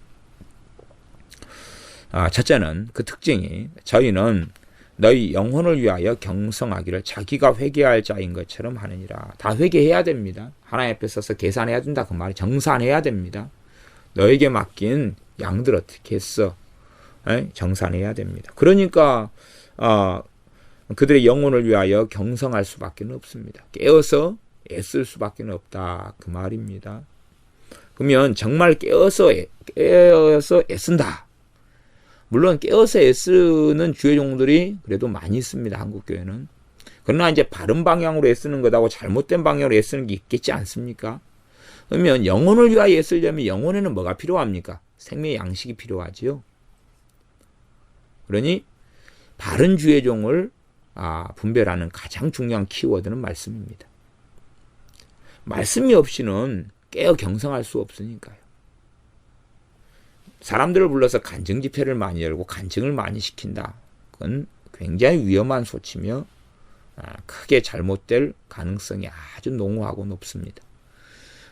첫째는 그 특징이, 저희는 너희 영혼을 위하여 경성하기를 자기가 회개할 자인 것처럼 하느니라. 다 회개해야 됩니다. 하나님 앞에 서서 계산해야 된다, 그 말이. 정산해야 됩니다. 너에게 맡긴 양들 어떻게 했어? 정산해야 됩니다. 그러니까 그들의 영혼을 위하여 경성할 수밖에 없습니다. 깨어서 애쓸 수밖에 없다, 그 말입니다. 그러면 정말 깨어서 애쓴다. 물론 깨어서 애쓰는 주의 종들이 그래도 많이 있습니다, 한국교회는. 그러나 이제 바른 방향으로 애쓰는 것하고 잘못된 방향으로 애쓰는 게 있겠지 않습니까? 그러면 영혼을 위하여 애쓰려면 영혼에는 뭐가 필요합니까? 생명의 양식이 필요하지요. 그러니 바른 주의 종을 분별하는 가장 중요한 키워드는 말씀입니다. 말씀이 없이는 깨어 경성할 수 없으니까요. 사람들을 불러서 간증 집회를 많이 열고 간증을 많이 시킨다. 그건 굉장히 위험한 소치며 크게 잘못될 가능성이 아주 농후하고 높습니다.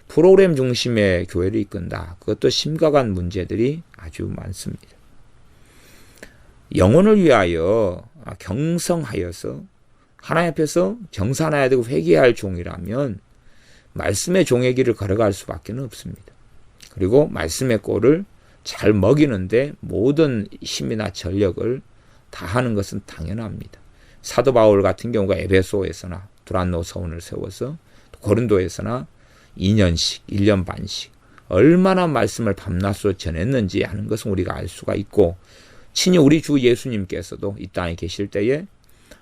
프로그램 중심의 교회를 이끈다. 그것도 심각한 문제들이 아주 많습니다. 영혼을 위하여 경성하여서 하나님 앞에서 정산해야 되고 회개해야 할 종이라면 말씀의 종의 길을 걸어갈 수밖에 없습니다. 그리고 말씀의 꼴을 잘 먹이는데 모든 힘이나 전력을 다하는 것은 당연합니다. 사도 바울 같은 경우가 에베소에서나 두란노 서원을 세워서 고린도에서나 2년씩 1년 반씩 얼마나 말씀을 밤낮으로 전했는지 하는 것은 우리가 알 수가 있고, 친히 우리 주 예수님께서도 이 땅에 계실 때에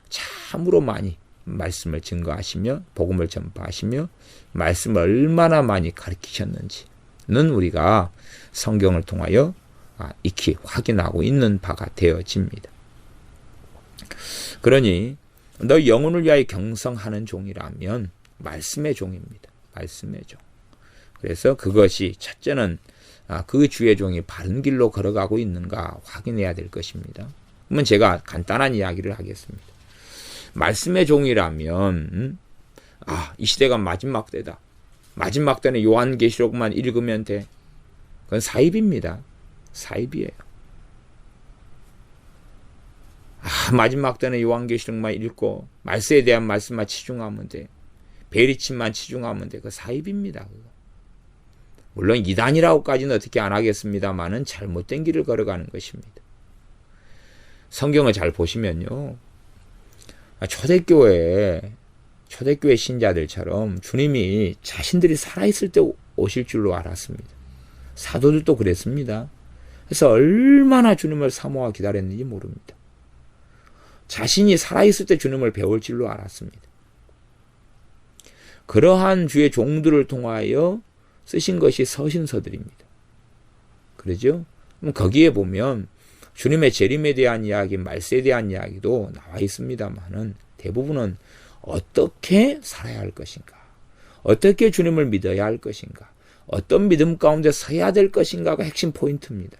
참으로 많이 말씀을 증거하시며 복음을 전파하시며 말씀을 얼마나 많이 가르치셨는지는 우리가 성경을 통하여 익히 확인하고 있는 바가 되어집니다. 그러니 너 영혼을 위하여 경성하는 종이라면 말씀의 종입니다. 말씀의 종. 그래서 그것이 첫째는 그 주의 종이 바른 길로 걸어가고 있는가 확인해야 될 것입니다. 그러면 제가 간단한 이야기를 하겠습니다. 말씀의 종이라면 이 시대가 마지막 때다. 마지막 때는 요한계시록만 읽으면 돼. 그건 사입입니다. 사입이에요. 마지막 때는 요한계시록만 읽고 말세에 대한 말씀만 치중하면 돼. 베리침만 치중하면 돼. 그 사입입니다. 그거. 물론 이단이라고까지는 어떻게 안 하겠습니다만은 잘못된 길을 걸어가는 것입니다. 성경을 잘 보시면요. 초대교회 신자들처럼 주님이 자신들이 살아있을 때 오실 줄로 알았습니다. 사도들도 그랬습니다. 그래서 얼마나 주님을 사모하고 기다렸는지 모릅니다. 자신이 살아있을 때 주님을 배울 줄로 알았습니다. 그러한 주의 종들을 통하여 쓰신 것이 서신서들입니다. 그러죠? 그럼 거기에 보면 주님의 재림에 대한 이야기, 말세에 대한 이야기도 나와 있습니다만은 대부분은 어떻게 살아야 할 것인가, 어떻게 주님을 믿어야 할 것인가, 어떤 믿음 가운데 서야 될 것인가가 핵심 포인트입니다.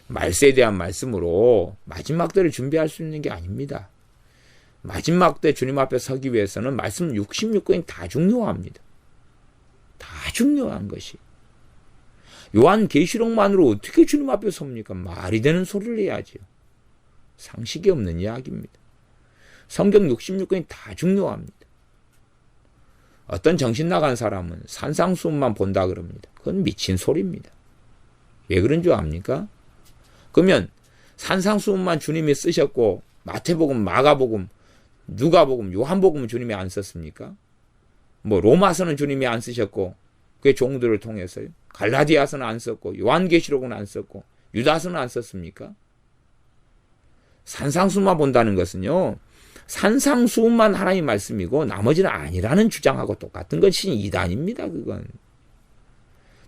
말세에 대한 말씀으로 마지막 때를 준비할 수 있는 게 아닙니다. 마지막 때 주님 앞에 서기 위해서는 말씀 66권이 다 중요합니다. 다 중요한 것이. 요한계시록만으로 어떻게 주님 앞에 섭니까? 말이 되는 소리를 해야지요. 상식이 없는 이야기입니다. 성경 66권이 다 중요합니다. 어떤 정신 나간 사람은 산상수훈만 본다 그럽니다. 그건 미친 소리입니다. 왜 그런 줄 압니까? 그러면 산상수훈만 주님이 쓰셨고 마태복음, 마가복음, 누가복음, 요한복음은 주님이 안 썼습니까? 뭐 로마서는 주님이 안 쓰셨고 그의 종들을 통해서요. 갈라디아서는 안 썼고 요한계시록은 안 썼고 유다서는 안 썼습니까? 산상수훈만 본다는 것은요. 산상수훈만 하나님 말씀이고 나머지는 아니라는 주장하고 똑같은 것이 이단입니다. 그건.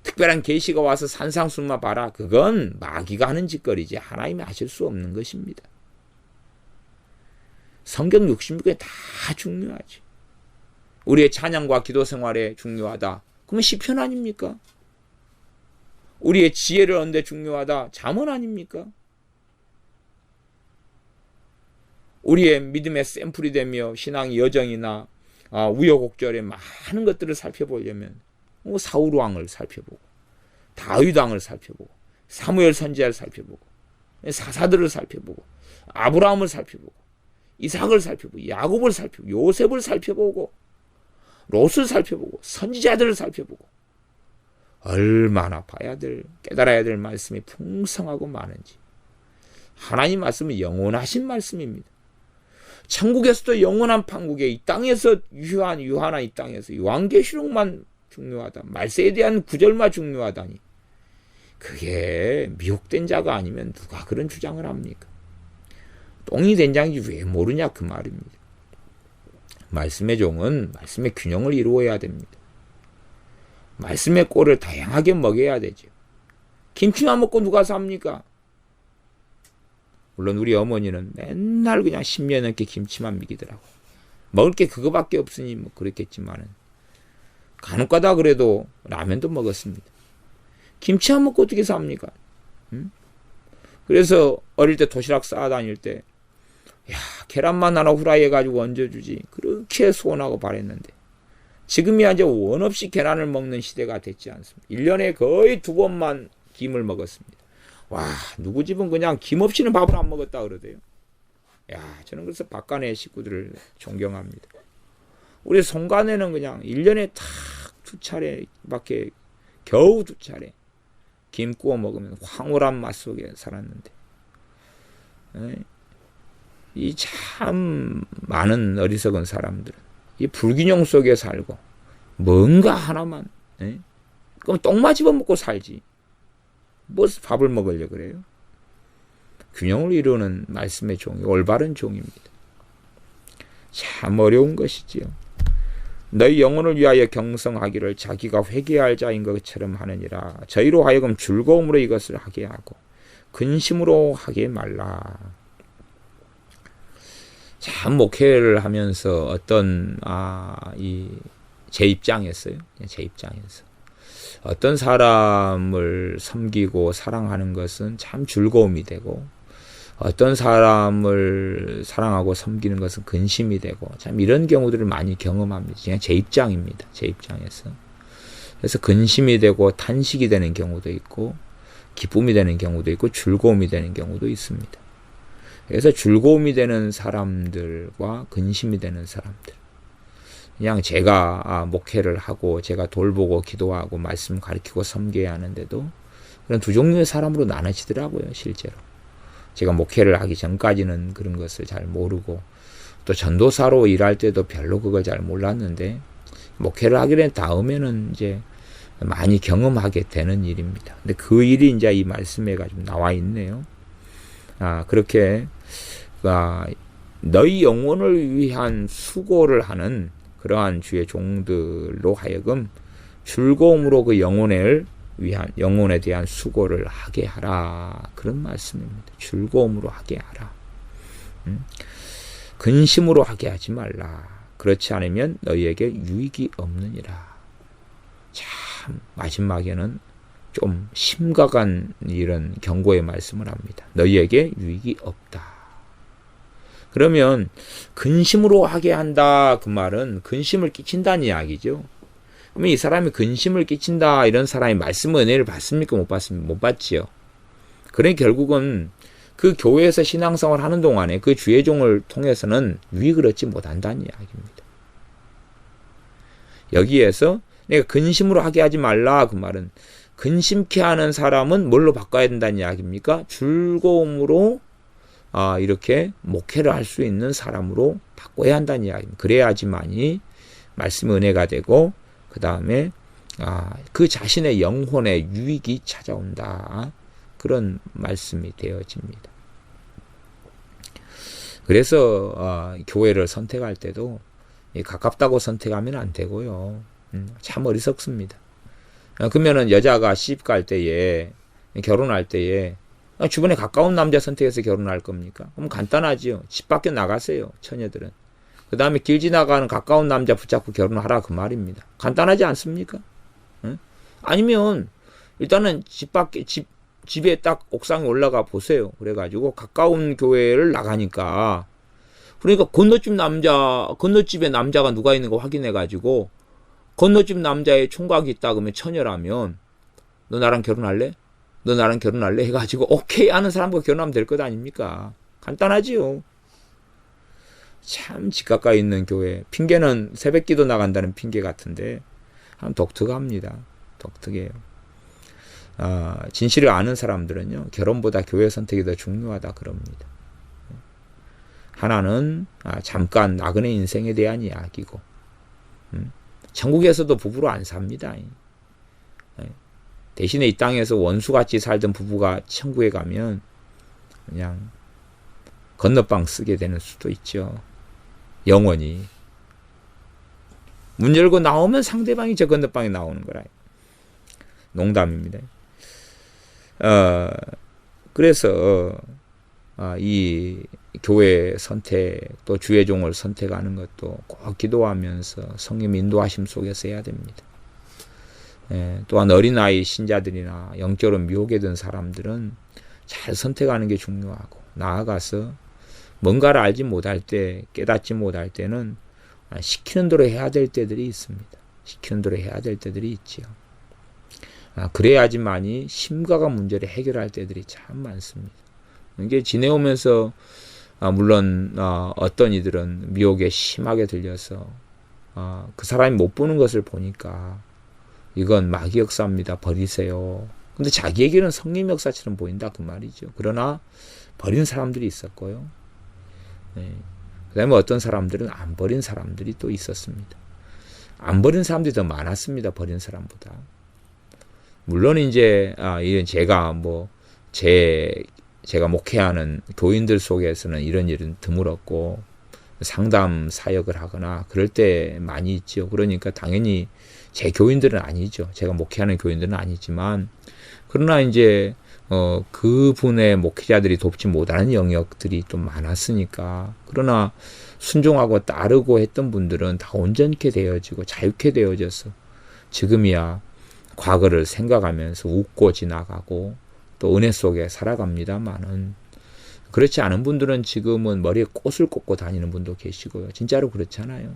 특별한 계시가 와서 산상수훈만 봐라. 그건 마귀가 하는 짓거리지 하나님이 하실 수 없는 것입니다. 성경 66권이 다 중요하지. 우리의 찬양과 기도 생활에 중요하다. 그러면 시편 아닙니까? 우리의 지혜를 얻는데 중요하다. 잠언 아닙니까? 우리의 믿음의 샘플이 되며 신앙의 여정이나 우여곡절의 많은 것들을 살펴보려면 사울 왕을 살펴보고 다윗 왕을 살펴보고 사무엘 선지자를 살펴보고 사사들을 살펴보고 아브라함을 살펴보고 이삭을 살펴보고 야곱을 살펴보고 요셉을 살펴보고 롯을 살펴보고 선지자들을 살펴보고 얼마나 깨달아야 될 말씀이 풍성하고 많은지. 하나님 말씀은 영원하신 말씀입니다. 천국에서도 영원한 판국에 이 땅에서 유한한 이 땅에서 요한계시록만 중요하다. 말세에 대한 구절만 중요하다니. 그게 미혹된 자가 아니면 누가 그런 주장을 합니까? 똥이 된장인지 왜 모르냐 그 말입니다. 말씀의 종은 말씀의 균형을 이루어야 됩니다. 말씀의 꼴을 다양하게 먹여야 되죠. 김치만 먹고 누가 삽니까? 물론 우리 어머니는 맨날 그냥 10년 넘게 김치만 먹이더라고. 먹을 게 그거밖에 없으니 뭐 그랬겠지만은 간혹가다 그래도 라면도 먹었습니다. 김치 안 먹고 어떻게 삽니까? 응? 그래서 어릴 때 도시락 싸다닐 때 계란만 하나 후라이 해가지고 얹어주지 그렇게 소원하고 바랬는데 지금이야 이제 원 없이 계란을 먹는 시대가 됐지 않습니까? 1년에 거의 2번만 김을 먹었습니다. 와, 누구 집은 그냥 김 없이는 밥을 안 먹었다 그러대요. 저는 그래서 박간의 식구들을 존경합니다. 우리 송간에는 그냥 1년에 딱 2차례밖에 겨우 2차례 김 구워 먹으면 황홀한 맛 속에 살았는데 이 참 많은 어리석은 사람들은 이 불균형 속에 살고 뭔가 하나만 그럼 똥만 집어먹고 살지 뭐 밥을 먹으려고 그래요? 균형을 이루는 말씀의 종이 올바른 종입니다. 참 어려운 것이지요. 너희 영혼을 위하여 경성하기를 자기가 회개할 자인 것처럼 하느니라. 저희로 하여금 즐거움으로 이것을 하게 하고 근심으로 하게 말라. 참 목회를 하면서 어떤 제 입장에서요. 제 입장에서 어떤 사람을 섬기고 사랑하는 것은 참 즐거움이 되고 어떤 사람을 사랑하고 섬기는 것은 근심이 되고 참 이런 경우들을 많이 경험합니다. 그냥 제 입장입니다. 제 입장에서. 그래서 근심이 되고 탄식이 되는 경우도 있고 기쁨이 되는 경우도 있고 즐거움이 되는 경우도 있습니다. 그래서 즐거움이 되는 사람들과 근심이 되는 사람들 그냥 제가 목회를 하고 제가 돌보고 기도하고 말씀 가르치고 섬겨야 하는데도 그런 두 종류의 사람으로 나눠지더라고요. 실제로. 제가 목회를 하기 전까지는 그런 것을 잘 모르고 또 전도사로 일할 때도 별로 그걸 잘 몰랐는데 목회를 하게 된 다음에는 이제 많이 경험하게 되는 일입니다. 근데 그 일이 이제 이 말씀에 좀 나와 있네요. 그렇게 너희 영혼을 위한 수고를 하는 그러한 주의 종들로 하여금 즐거움으로 그 영혼에 대한 수고를 하게 하라. 그런 말씀입니다. 즐거움으로 하게 하라. 근심으로 하게 하지 말라. 그렇지 않으면 너희에게 유익이 없느니라. 참 마지막에는 좀 심각한 이런 경고의 말씀을 합니다. 너희에게 유익이 없다. 그러면 근심으로 하게 한다 그 말은 근심을 끼친다는 이야기죠. 그러면 이 사람이 근심을 끼친다 이런 사람이 말씀 은혜를 받습니까? 못 받습니까? 못 받지요. 그러니 결국은 그 교회에서 신앙생활 하는 동안에 그 주의 종을 통해서는 유익을 얻지 못한다는 이야기입니다. 여기에서 내가 근심으로 하게 하지 말라 그 말은 근심케 하는 사람은 뭘로 바꿔야 된다는 이야기입니까? 즐거움으로 이렇게 목회를 할 수 있는 사람으로 바꿔야 한다는 이야기입니다. 그래야지만이 말씀 은혜가 되고 그 다음에 그 자신의 영혼의 유익이 찾아온다. 그런 말씀이 되어집니다. 그래서 교회를 선택할 때도 가깝다고 선택하면 안 되고요. 참 어리석습니다. 그러면은 여자가 시집 갈 때에 결혼할 때에 주변에 가까운 남자 선택해서 결혼할 겁니까? 그럼 간단하지요. 집 밖에 나가세요. 처녀들은. 그 다음에 길 지나가는 가까운 남자 붙잡고 결혼하라 그 말입니다. 간단하지 않습니까? 응? 아니면 일단은 집에 딱 옥상에 올라가 보세요. 그래가지고 가까운 교회를 나가니까 그러니까 건너집에 남자가 누가 있는 거 확인해가지고 건너집 남자의 총각이 있다 그러면 처녀라면 너 나랑 결혼할래? 너 나랑 결혼할래? 해가지고 오케이 하는 사람과 결혼하면 될 것 아닙니까? 간단하지요. 참 집 가까이 있는 교회. 핑계는 새벽기도 나간다는 핑계 같은데 참 독특합니다. 독특해요. 진실을 아는 사람들은요. 결혼보다 교회 선택이 더 중요하다 그럽니다. 하나는 잠깐 나그네 인생에 대한 이야기고 천국에서도 부부로 안 삽니다. 대신에 이 땅에서 원수같이 살던 부부가 천국에 가면 그냥 건너방 쓰게 되는 수도 있죠. 영원히. 문 열고 나오면 상대방이 저 건너방에 나오는 거라. 농담입니다. 그래서 이 교회 선택 또 주의 종을 선택하는 것도 꼭 기도하면서 성령 인도하심 속에서 해야 됩니다. 또한 어린아이 신자들이나 영적으로 미혹에 든 사람들은 잘 선택하는 게 중요하고 나아가서 뭔가를 알지 못할 때 깨닫지 못할 때는 시키는 대로 해야 될 때들이 있습니다. 시키는 대로 해야 될 때들이 있지요. 그래야지만이 심각한 문제를 해결할 때들이 참 많습니다. 이게 지내오면서 물론 어떤 이들은 미혹에 심하게 들려서 그 사람이 못 보는 것을 보니까 이건 마귀 역사입니다. 버리세요. 근데 자기에게는 성령 역사처럼 보인다 그 말이죠. 그러나 버린 사람들이 있었고요. 그 다음에 어떤 사람들은 안 버린 사람들이 또 있었습니다. 안 버린 사람들이 더 많았습니다. 버린 사람보다. 물론 이제 제가 제가 목회하는 교인들 속에서는 이런 일은 드물었고 상담 사역을 하거나 그럴 때 많이 있죠. 그러니까 당연히 제 교인들은 아니죠. 제가 목회하는 교인들은 아니지만 그러나 이제 그분의 목회자들이 돕지 못하는 영역들이 좀 많았으니까 그러나 순종하고 따르고 했던 분들은 다 온전케 되어지고 자유케 되어져서 지금이야 과거를 생각하면서 웃고 지나가고 또 은혜 속에 살아갑니다만은 그렇지 않은 분들은 지금은 머리에 꽃을 꽂고 다니는 분도 계시고요. 진짜로 그렇잖아요.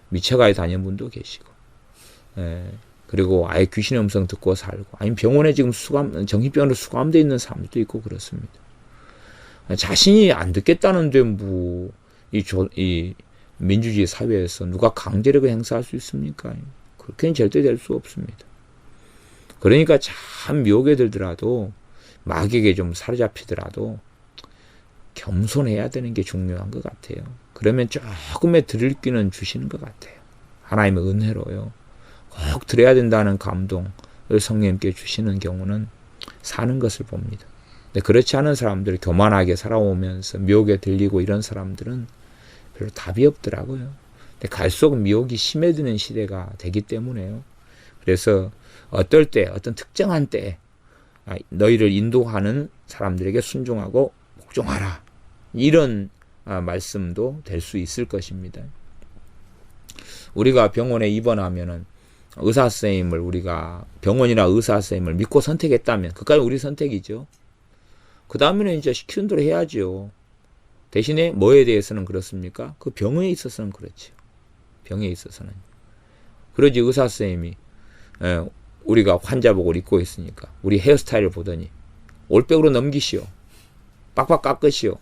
미쳐가야 다니는 분도 계시고 그리고 아예 귀신의 음성 듣고 살고 아니면 병원에 지금 정신병으로 수감되어 있는 사람들도 있고 그렇습니다. 자신이 안 듣겠다는데 이 민주주의 사회에서 누가 강제력을 행사할 수 있습니까? 그렇게는 절대 될 수 없습니다. 그러니까 참 미혹에 들더라도 마귀에게 좀 사로잡히더라도 겸손해야 되는 게 중요한 것 같아요. 그러면 조금의 들을 귀는 주시는 것 같아요. 하나님의 은혜로요. 꼭 들어야 된다는 감동을 성령님께 주시는 경우는 사는 것을 봅니다. 근데 그렇지 않은 사람들, 교만하게 살아오면서 미혹에 들리고 이런 사람들은 별로 답이 없더라고요. 근데 갈수록 미혹이 심해지는 시대가 되기 때문에요. 그래서 어떨 때, 어떤 특정한 때에 너희를 인도하는 사람들에게 순종하고 복종하라. 이런 말씀도 될 수 있을 것입니다. 우리가 병원에 입원하면은 의사 선생님을 우리가 병원이나 의사 선생님을 믿고 선택했다면 그까지 우리 선택이죠. 그 다음에는 이제 시키는 대로 해야죠. 대신에 뭐에 대해서는 그렇습니까? 그 병에 있어서는 그렇죠. 병에 있어서는. 그러지 의사 선생님이 우리가 환자복을 입고 있으니까 우리 헤어스타일을 보더니 올백으로 넘기시오. 빡빡 깎으시오.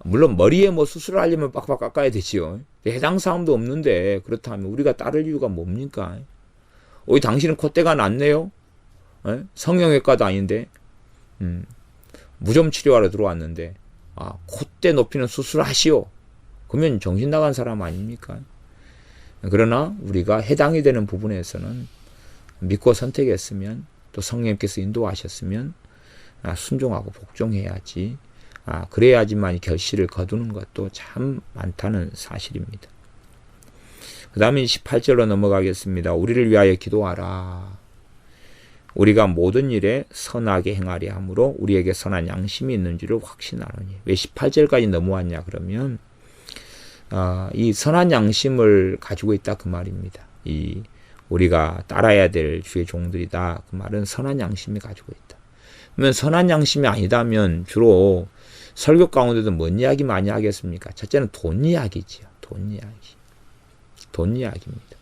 물론 머리에 뭐 수술을 하려면 빡빡 깎아야 되지요. 해당 사항도 없는데 그렇다면 우리가 따를 이유가 뭡니까? 당신은 콧대가 났네요. 성형외과도 아닌데 무좀 치료하러 들어왔는데 콧대 높이는 수술을 하시오. 그러면 정신 나간 사람 아닙니까? 그러나 우리가 해당이 되는 부분에서는 믿고 선택했으면 또 성령님께서 인도하셨으면 순종하고 복종해야지. 그래야지만 결실을 거두는 것도 참 많다는 사실입니다. 그 다음에 18절로 넘어가겠습니다. 우리를 위하여 기도하라. 우리가 모든 일에 선하게 행하려 함으로 우리에게 선한 양심이 있는 줄을 확신하노니. 왜 18절까지 넘어왔냐 그러면 이 선한 양심을 가지고 있다 그 말입니다. 우리가 따라야 될 주의 종들이다 그 말은 선한 양심이 가지고 있다. 그러면 선한 양심이 아니다면 주로 설교 가운데도 뭔 이야기 많이 하겠습니까? 첫째는 돈 이야기지요. 돈 이야기. 돈 이야기입니다.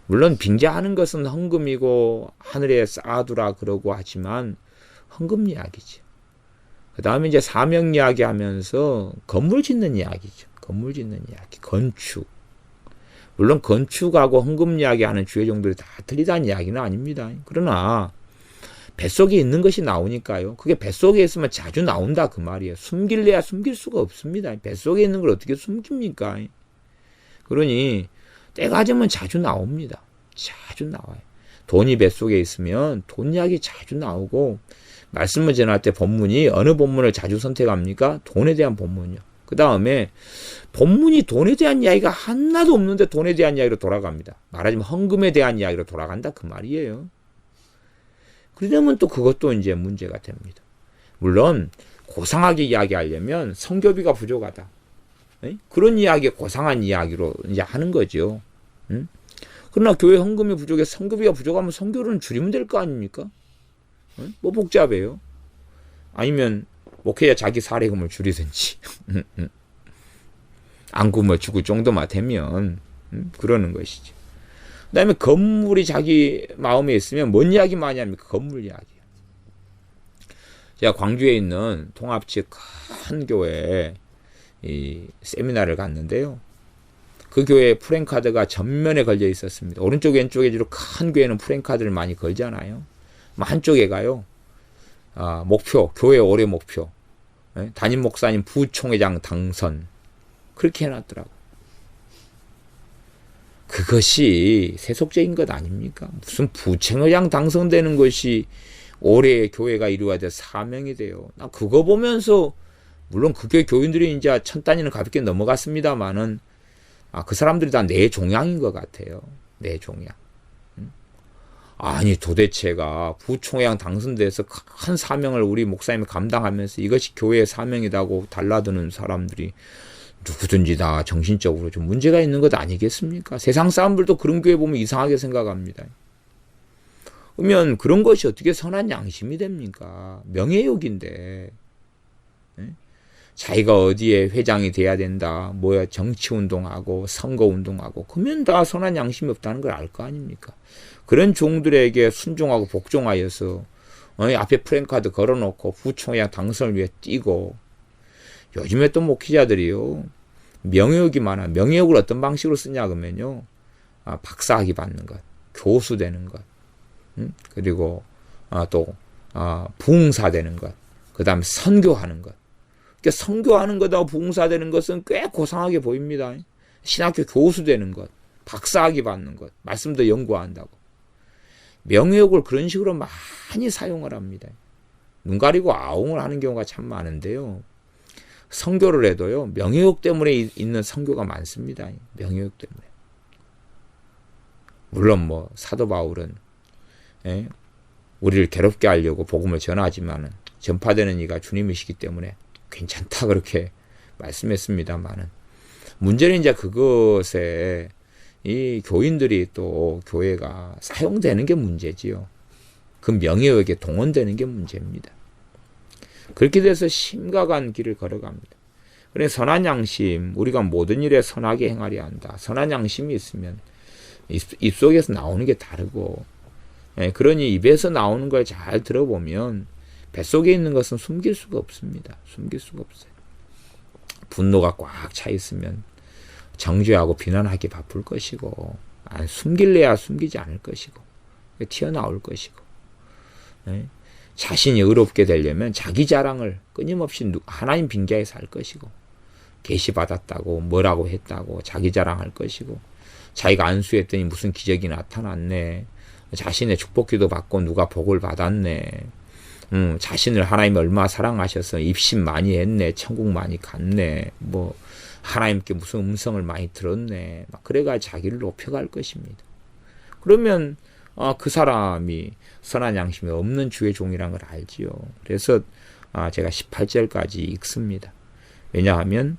물론 빙자하는 것은 헌금이고 하늘에 쌓아두라 그러고 하지만 헌금 이야기죠. 그 다음에 이제 사명 이야기 하면서 건물 짓는 이야기죠. 건물 짓는 이야기. 건축. 물론 건축하고 헌금 이야기 하는 주의 종들이 다 틀리다는 이야기는 아닙니다. 그러나 뱃속에 있는 것이 나오니까요. 그게 뱃속에 있으면 자주 나온다 그 말이에요. 숨길래야 숨길 수가 없습니다. 뱃속에 있는 걸 어떻게 숨깁니까? 그러니 때가 되면 자주 나옵니다. 자주 나와요. 돈이 뱃속에 있으면 돈 이야기 자주 나오고 말씀을 전할 때 본문이 어느 본문을 자주 선택합니까? 돈에 대한 본문이요. 그 다음에 본문이 돈에 대한 이야기가 하나도 없는데 돈에 대한 이야기로 돌아갑니다. 말하자면 헌금에 대한 이야기로 돌아간다 그 말이에요. 그러면 또 그것도 이제 문제가 됩니다. 물론 고상하게 이야기하려면 성교비가 부족하다. 그런 이야기, 고상한 이야기로 이제 하는 거죠. 그러나 교회 헌금이 부족해 성교비가 부족하면 성교를 줄이면 될 거 아닙니까? 뭐 복잡해요. 아니면 목회자 자기 사례금을 줄이든지 안 굶어 죽을 정도만 되면 그러는 것이죠. 그 다음에 건물이 자기 마음에 있으면 뭔 이야기 많이 합니까? 건물 이야기요. 제가 광주에 있는 통합지 큰 교회에 세미나를 갔는데요. 그 교회에 프랜카드가 전면에 걸려 있었습니다. 오른쪽 왼쪽에 주로 큰 교회는 프랜카드를 많이 걸잖아요. 한쪽에 가요. 목표, 교회 올해 목표. 담임 목사님 부총회장 당선. 그렇게 해놨더라고. 그것이 세속적인 것 아닙니까? 무슨 부총회장 당선되는 것이 올해 교회가 이루어야 될 사명이 돼요. 나 그거 보면서 물론 그 교회 교인들이 이제 천 단위는 가볍게 넘어갔습니다만은 그 사람들이 다 내 종양인 것 같아요. 내 종양. 아니 도대체가 부총회장 당선돼서 큰 사명을 우리 목사님이 감당하면서 이것이 교회의 사명이라고 달라드는 사람들이 누구든지 다 정신적으로 좀 문제가 있는 것 아니겠습니까? 세상 사람들도 그런 교회 보면 이상하게 생각합니다. 그러면 그런 것이 어떻게 선한 양심이 됩니까? 명예욕인데. 자기가 어디에 회장이 돼야 된다. 정치운동하고 선거운동하고 그러면 다 선한 양심이 없다는 걸 알 거 아닙니까? 그런 종들에게 순종하고 복종하여서 앞에 프랜카드 걸어놓고 부총회장 당선을 위해 뛰고 요즘에 또 목회자들이요. 명예욕이 많아. 명예욕을 어떤 방식으로 쓰냐 그러면요. 박사학위 받는 것, 교수 되는 것, 그리고 또 부흥사 되는 것, 그 다음에 선교하는 것. 그러니까 선교하는 것하고 부흥사 되는 것은 꽤 고상하게 보입니다. 신학교 교수 되는 것, 박사학위 받는 것, 말씀도 연구한다고. 명예욕을 그런 식으로 많이 사용을 합니다. 눈 가리고 아웅을 하는 경우가 참 많은데요. 선교를 해도요. 명예욕 때문에 있는 선교가 많습니다. 명예욕 때문에. 물론 사도 바울은 우리를 괴롭게 하려고 복음을 전하지만은 전파되는 이가 주님이시기 때문에 괜찮다 그렇게 말씀했습니다만은 문제는 이제 그것에 이 교인들이 또 교회가 사용되는 게 문제지요. 그 명예욕에 동원되는 게 문제입니다. 그렇게 돼서 심각한 길을 걸어갑니다. 그래 선한 양심, 우리가 모든 일에 선하게 행하려 한다. 선한 양심이 있으면 입속에서 나오는 게 다르고, 그러니 입에서 나오는 걸 잘 들어보면 뱃속에 있는 것은 숨길 수가 없습니다. 숨길 수가 없어요. 분노가 꽉 차 있으면 정죄하고 비난하기 바쁠 것이고, 숨길래야 숨기지 않을 것이고, 튀어나올 것이고, 자신이 의롭게 되려면 자기 자랑을 끊임없이 하나님 빙자해서 할 것이고, 계시받았다고 뭐라고 했다고 자기 자랑할 것이고, 자기가 안수했더니 무슨 기적이 나타났네, 자신의 축복기도 받고 누가 복을 받았네, 자신을 하나님이 얼마나 사랑하셔서 입신 많이 했네, 천국 많이 갔네, 뭐 하나님께 무슨 음성을 많이 들었네, 막 그래가 자기를 높여갈 것입니다. 그러면 그 사람이 선한 양심이 없는 주의 종이란 걸 알지요. 그래서 제가 18절까지 읽습니다. 왜냐하면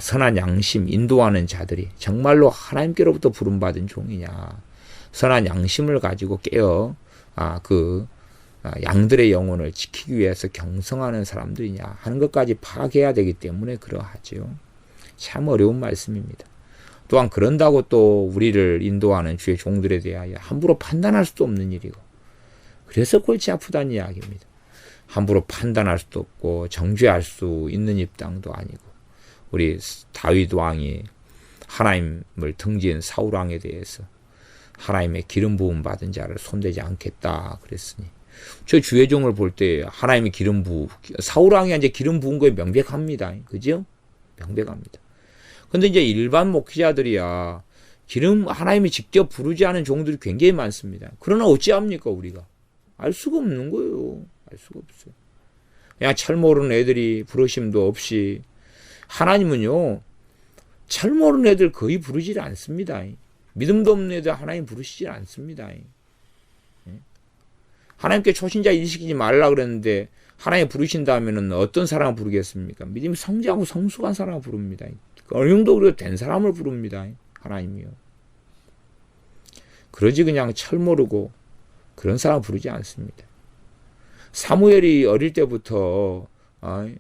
선한 양심 인도하는 자들이 정말로 하나님께로부터 부름받은 종이냐, 선한 양심을 가지고 깨어 양들의 영혼을 지키기 위해서 경성하는 사람들이냐 하는 것까지 파악해야 되기 때문에 그러하지요. 참 어려운 말씀입니다. 또한 그런다고 또 우리를 인도하는 주의 종들에 대하여 함부로 판단할 수도 없는 일이고, 그래서 골치 아프다는 이야기입니다. 함부로 판단할 수도 없고 정죄할 수 있는 입장도 아니고, 우리 다윗 왕이 하나님을 등진 사울 왕에 대해서 하나님의 기름 부음 받은 자를 손대지 않겠다 그랬으니, 저 주의 종을 볼 때 하나님의 기름 사울 왕이 이제 기름 부은 거에 명백합니다. 그죠? 명백합니다. 근데 이제 일반 목회자들이야 하나님이 직접 부르지 않은 종들이 굉장히 많습니다. 그러나 어찌합니까 우리가? 알 수가 없는 거예요. 알 수가 없어요. 그냥 철 모르는 애들이 부르심도 없이, 하나님은요 철 모르는 애들 거의 부르질 않습니다. 믿음도 없는 애들 하나님 부르시질 않습니다. 하나님께 초신자 일시키지 말라 그랬는데 하나님 부르신다면은 어떤 사람을 부르겠습니까? 믿음이 성장하고 성숙한 사람을 부릅니다. 어느 정도 우리가 된 사람을 부릅니다. 하나님이요. 그러지 그냥 철 모르고 그런 사람을 부르지 않습니다. 사무엘이 어릴 때부터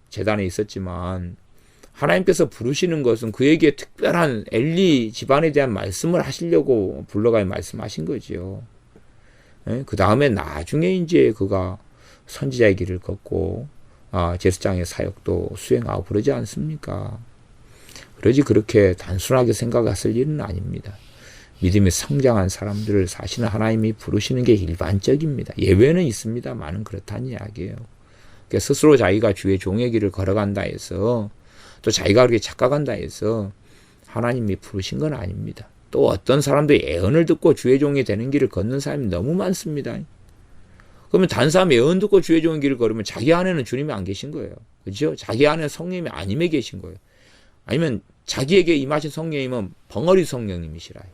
제단에 있었지만 하나님께서 부르시는 것은 그에게 특별한 엘리 집안에 대한 말씀을 하시려고 불러가 말씀하신 거지요. 그 다음에 나중에 이제 그가 선지자의 길을 걷고 제사장의 사역도 수행하고 그러지 않습니까? 그러지 그렇게 단순하게 생각했을 일은 아닙니다. 믿음이 성장한 사람들을 사실은 하나님이 부르시는 게 일반적입니다. 예외는 있습니다만은 그렇다는 이야기예요. 그러니까 스스로 자기가 주의 종의 길을 걸어간다 해서, 또 자기가 그렇게 착각한다 해서 하나님이 부르신 건 아닙니다. 또 어떤 사람도 예언을 듣고 주의 종이 되는 길을 걷는 사람이 너무 많습니다. 그러면 다른 사람이 예언 듣고 주의 종의 길을 걸으면 자기 안에는 주님이 안 계신 거예요. 그렇죠? 자기 안에는 성령님이 안 임해 계신 거예요. 아니면 자기에게 임하신 성령님은 벙어리 성령님이시라요.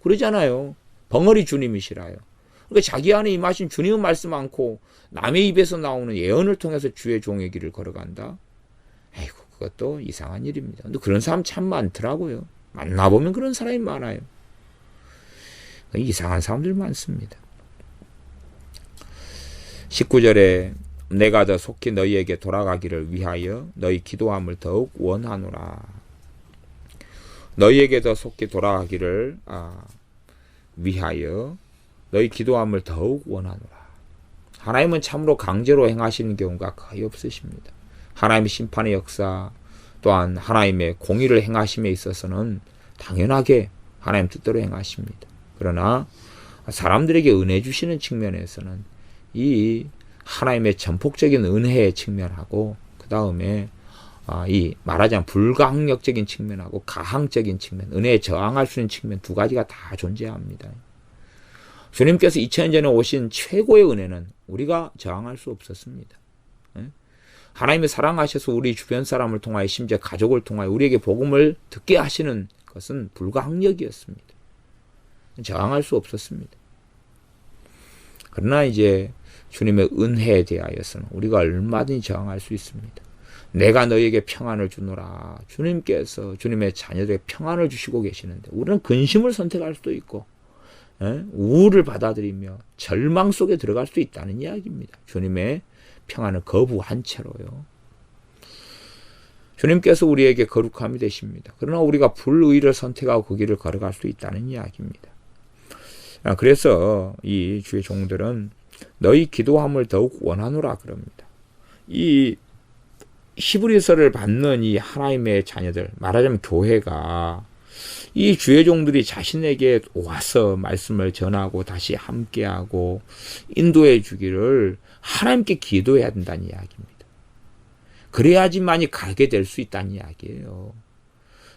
그러잖아요. 벙어리 주님이시라요. 그러니까 자기 안에 임하신 주님은 말씀 않고 남의 입에서 나오는 예언을 통해서 주의 종의 길을 걸어간다? 에이구, 그것도 이상한 일입니다. 근데 그런 사람 참 많더라고요. 만나보면 그런 사람이 많아요. 이상한 사람들 많습니다. 19절에 내가 더 속히 너희에게 돌아가기를 위하여 너희 기도함을 더욱 원하노라. 너희에게 더 속히 돌아가기를 위하여 너희 기도함을 더욱 원하노라. 하나님은 참으로 강제로 행하시는 경우가 거의 없으십니다. 하나님의 심판의 역사, 또한 하나님의 공의를 행하심에 있어서는 당연하게 하나님 뜻대로 행하십니다. 그러나 사람들에게 은혜 주시는 측면에서는 이 하나님의 전폭적인 은혜의 측면하고, 그 다음에 이 말하자면 불가항력적인 측면하고 가항적인 측면, 은혜에 저항할 수 있는 측면 두 가지가 다 존재합니다. 주님께서 2000년 전에 오신 최고의 은혜는 우리가 저항할 수 없었습니다. 하나님이 사랑하셔서 우리 주변 사람을 통하여, 심지어 가족을 통하여 우리에게 복음을 듣게 하시는 것은 불가항력이었습니다. 저항할 수 없었습니다. 그러나 이제 주님의 은혜에 대하여서는 우리가 얼마든지 저항할 수 있습니다. 내가 너희에게 평안을 주노라. 주님께서 주님의 자녀들에게 평안을 주시고 계시는데 우리는 근심을 선택할 수도 있고 우울을 받아들이며 절망 속에 들어갈 수 있다는 이야기입니다. 주님의 평안을 거부한 채로요. 주님께서 우리에게 거룩함이 되십니다. 그러나 우리가 불의를 선택하고 그 길을 걸어갈 수 있다는 이야기입니다. 그래서 이 주의 종들은 너희 기도함을 더욱 원하노라 그럽니다. 이 히브리서를 받는 이 하나님의 자녀들, 말하자면 교회가 이 주의 종들이 자신에게 와서 말씀을 전하고 다시 함께하고 인도해 주기를 하나님께 기도해야 된다는 이야기입니다. 그래야지만이 가게 될 수 있다는 이야기예요.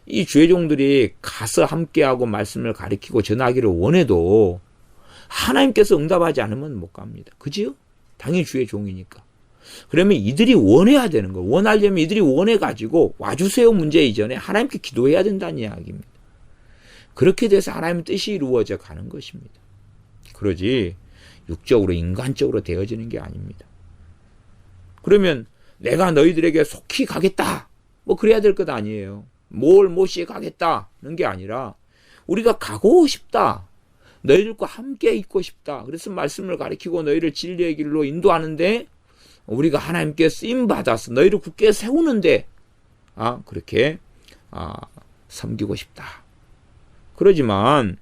이 주의 종들이 가서 함께하고 말씀을 가르치고 전하기를 원해도 하나님께서 응답하지 않으면 못 갑니다. 그지요? 당연히 주의 종이니까. 그러면 이들이 원해야 되는 거예요. 원하려면 이들이 원해가지고 와주세요 문제 이전에 하나님께 기도해야 된다는 이야기입니다. 그렇게 돼서 하나님의 뜻이 이루어져 가는 것입니다. 그러지 육적으로 인간적으로 되어지는 게 아닙니다. 그러면 내가 너희들에게 속히 가겠다. 뭐 그래야 될 것 아니에요. 뭘 못시 가겠다는 게 아니라 우리가 가고 싶다. 너희들과 함께 있고 싶다. 그래서 말씀을 가르치고 너희를 진리의 길로 인도하는데 우리가 하나님께 쓰임 받아서 너희를 굳게 세우는데 그렇게 섬기고 싶다. 그러지만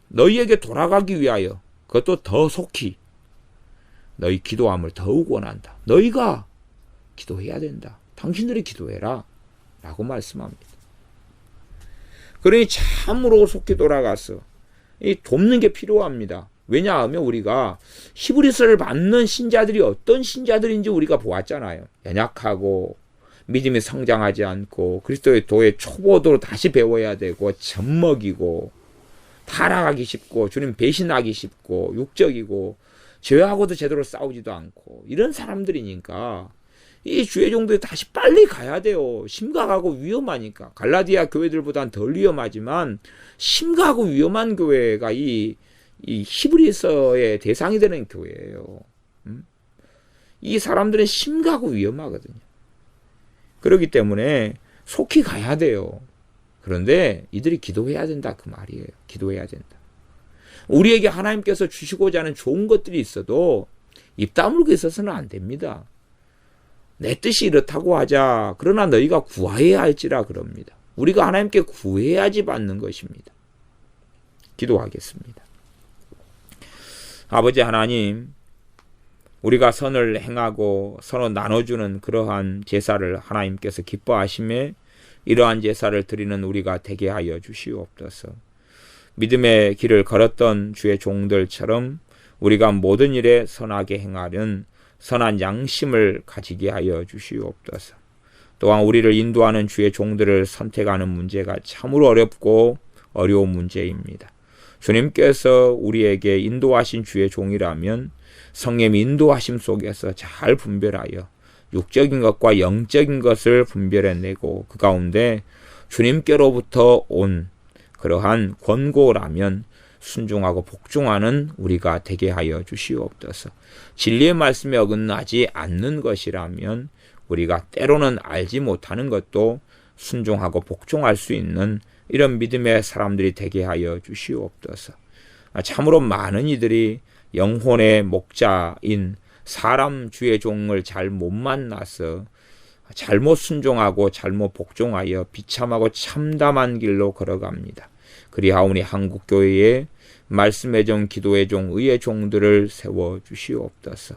너희에게 돌아가기 위하여 그것도 더 속히 너희 기도함을 더욱 원한다. 너희가 기도해야 된다. 당신들이 기도해라. 라고 말씀합니다. 그러니 참으로 속히 돌아가서 돕는 게 필요합니다. 왜냐하면 우리가 히브리서를 받는 신자들이 어떤 신자들인지 우리가 보았잖아요. 연약하고 믿음이 성장하지 않고 그리스도의 도의 초보도로 다시 배워야 되고 젖먹이고 타락하기 쉽고 주님 배신하기 쉽고 육적이고 죄하고도 제대로 싸우지도 않고 이런 사람들이니까 이 주의 종들이 다시 빨리 가야 돼요. 심각하고 위험하니까. 갈라디아 교회들보다는 덜 위험하지만 심각하고 위험한 교회가 이 히브리서의 대상이 되는 교회예요. 이 사람들은 심각하고 위험하거든요. 그렇기 때문에 속히 가야 돼요. 그런데 이들이 기도해야 된다 그 말이에요. 기도해야 된다. 우리에게 하나님께서 주시고자 하는 좋은 것들이 있어도 입 다물고 있어서는 안 됩니다. 내 뜻이 이렇다고 하자. 그러나 너희가 구하여야 할지라 그럽니다. 우리가 하나님께 구해야지 받는 것입니다. 기도하겠습니다. 아버지 하나님, 우리가 선을 행하고 서로 나눠주는 그러한 제사를 하나님께서 기뻐하심에 이러한 제사를 드리는 우리가 되게 하여 주시옵소서. 믿음의 길을 걸었던 주의 종들처럼 우리가 모든 일에 선하게 행하는 선한 양심을 가지게 하여 주시옵소서. 또한 우리를 인도하는 주의 종들을 선택하는 문제가 참으로 어렵고 어려운 문제입니다. 주님께서 우리에게 인도하신 주의 종이라면 성령의 인도하심 속에서 잘 분별하여 육적인 것과 영적인 것을 분별해내고 그 가운데 주님께로부터 온 그러한 권고라면 순종하고 복종하는 우리가 되게 하여 주시옵소서. 진리의 말씀에 어긋나지 않는 것이라면 우리가 때로는 알지 못하는 것도 순종하고 복종할 수 있는 이런 믿음의 사람들이 되게 하여 주시옵소서. 참으로 많은 이들이 영혼의 목자인 사람 주의 종을 잘 못 만나서 잘못 순종하고 잘못 복종하여 비참하고 참담한 길로 걸어갑니다. 그리하오니 한국교회에 말씀의 종, 기도의 종, 의의 종들을 세워주시옵소서.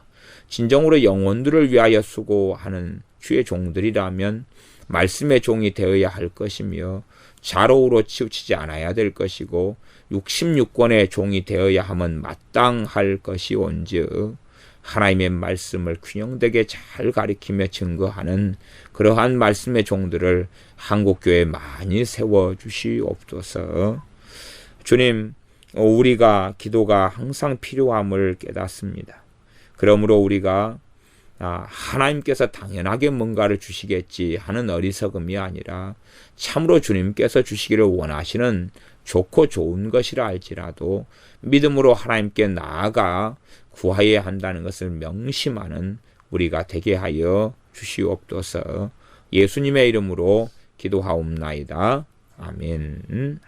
진정으로 영혼들을 위하여 수고하는 주의 종들이라면 말씀의 종이 되어야 할 것이며 좌로우로 치우치지 않아야 될 것이고 66권의 종이 되어야 하면 마땅할 것이온즉 하나님의 말씀을 균형되게 잘 가리키며 증거하는 그러한 말씀의 종들을 한국교회에 많이 세워주시옵소서. 주님, 우리가 기도가 항상 필요함을 깨닫습니다. 그러므로 우리가 하나님께서 당연하게 뭔가를 주시겠지 하는 어리석음이 아니라 참으로 주님께서 주시기를 원하시는 좋고 좋은 것이라 할지라도 믿음으로 하나님께 나아가 구하여야 한다는 것을 명심하는 우리가 되게 하여 주시옵소서. 예수님의 이름으로 기도하옵나이다. 아멘.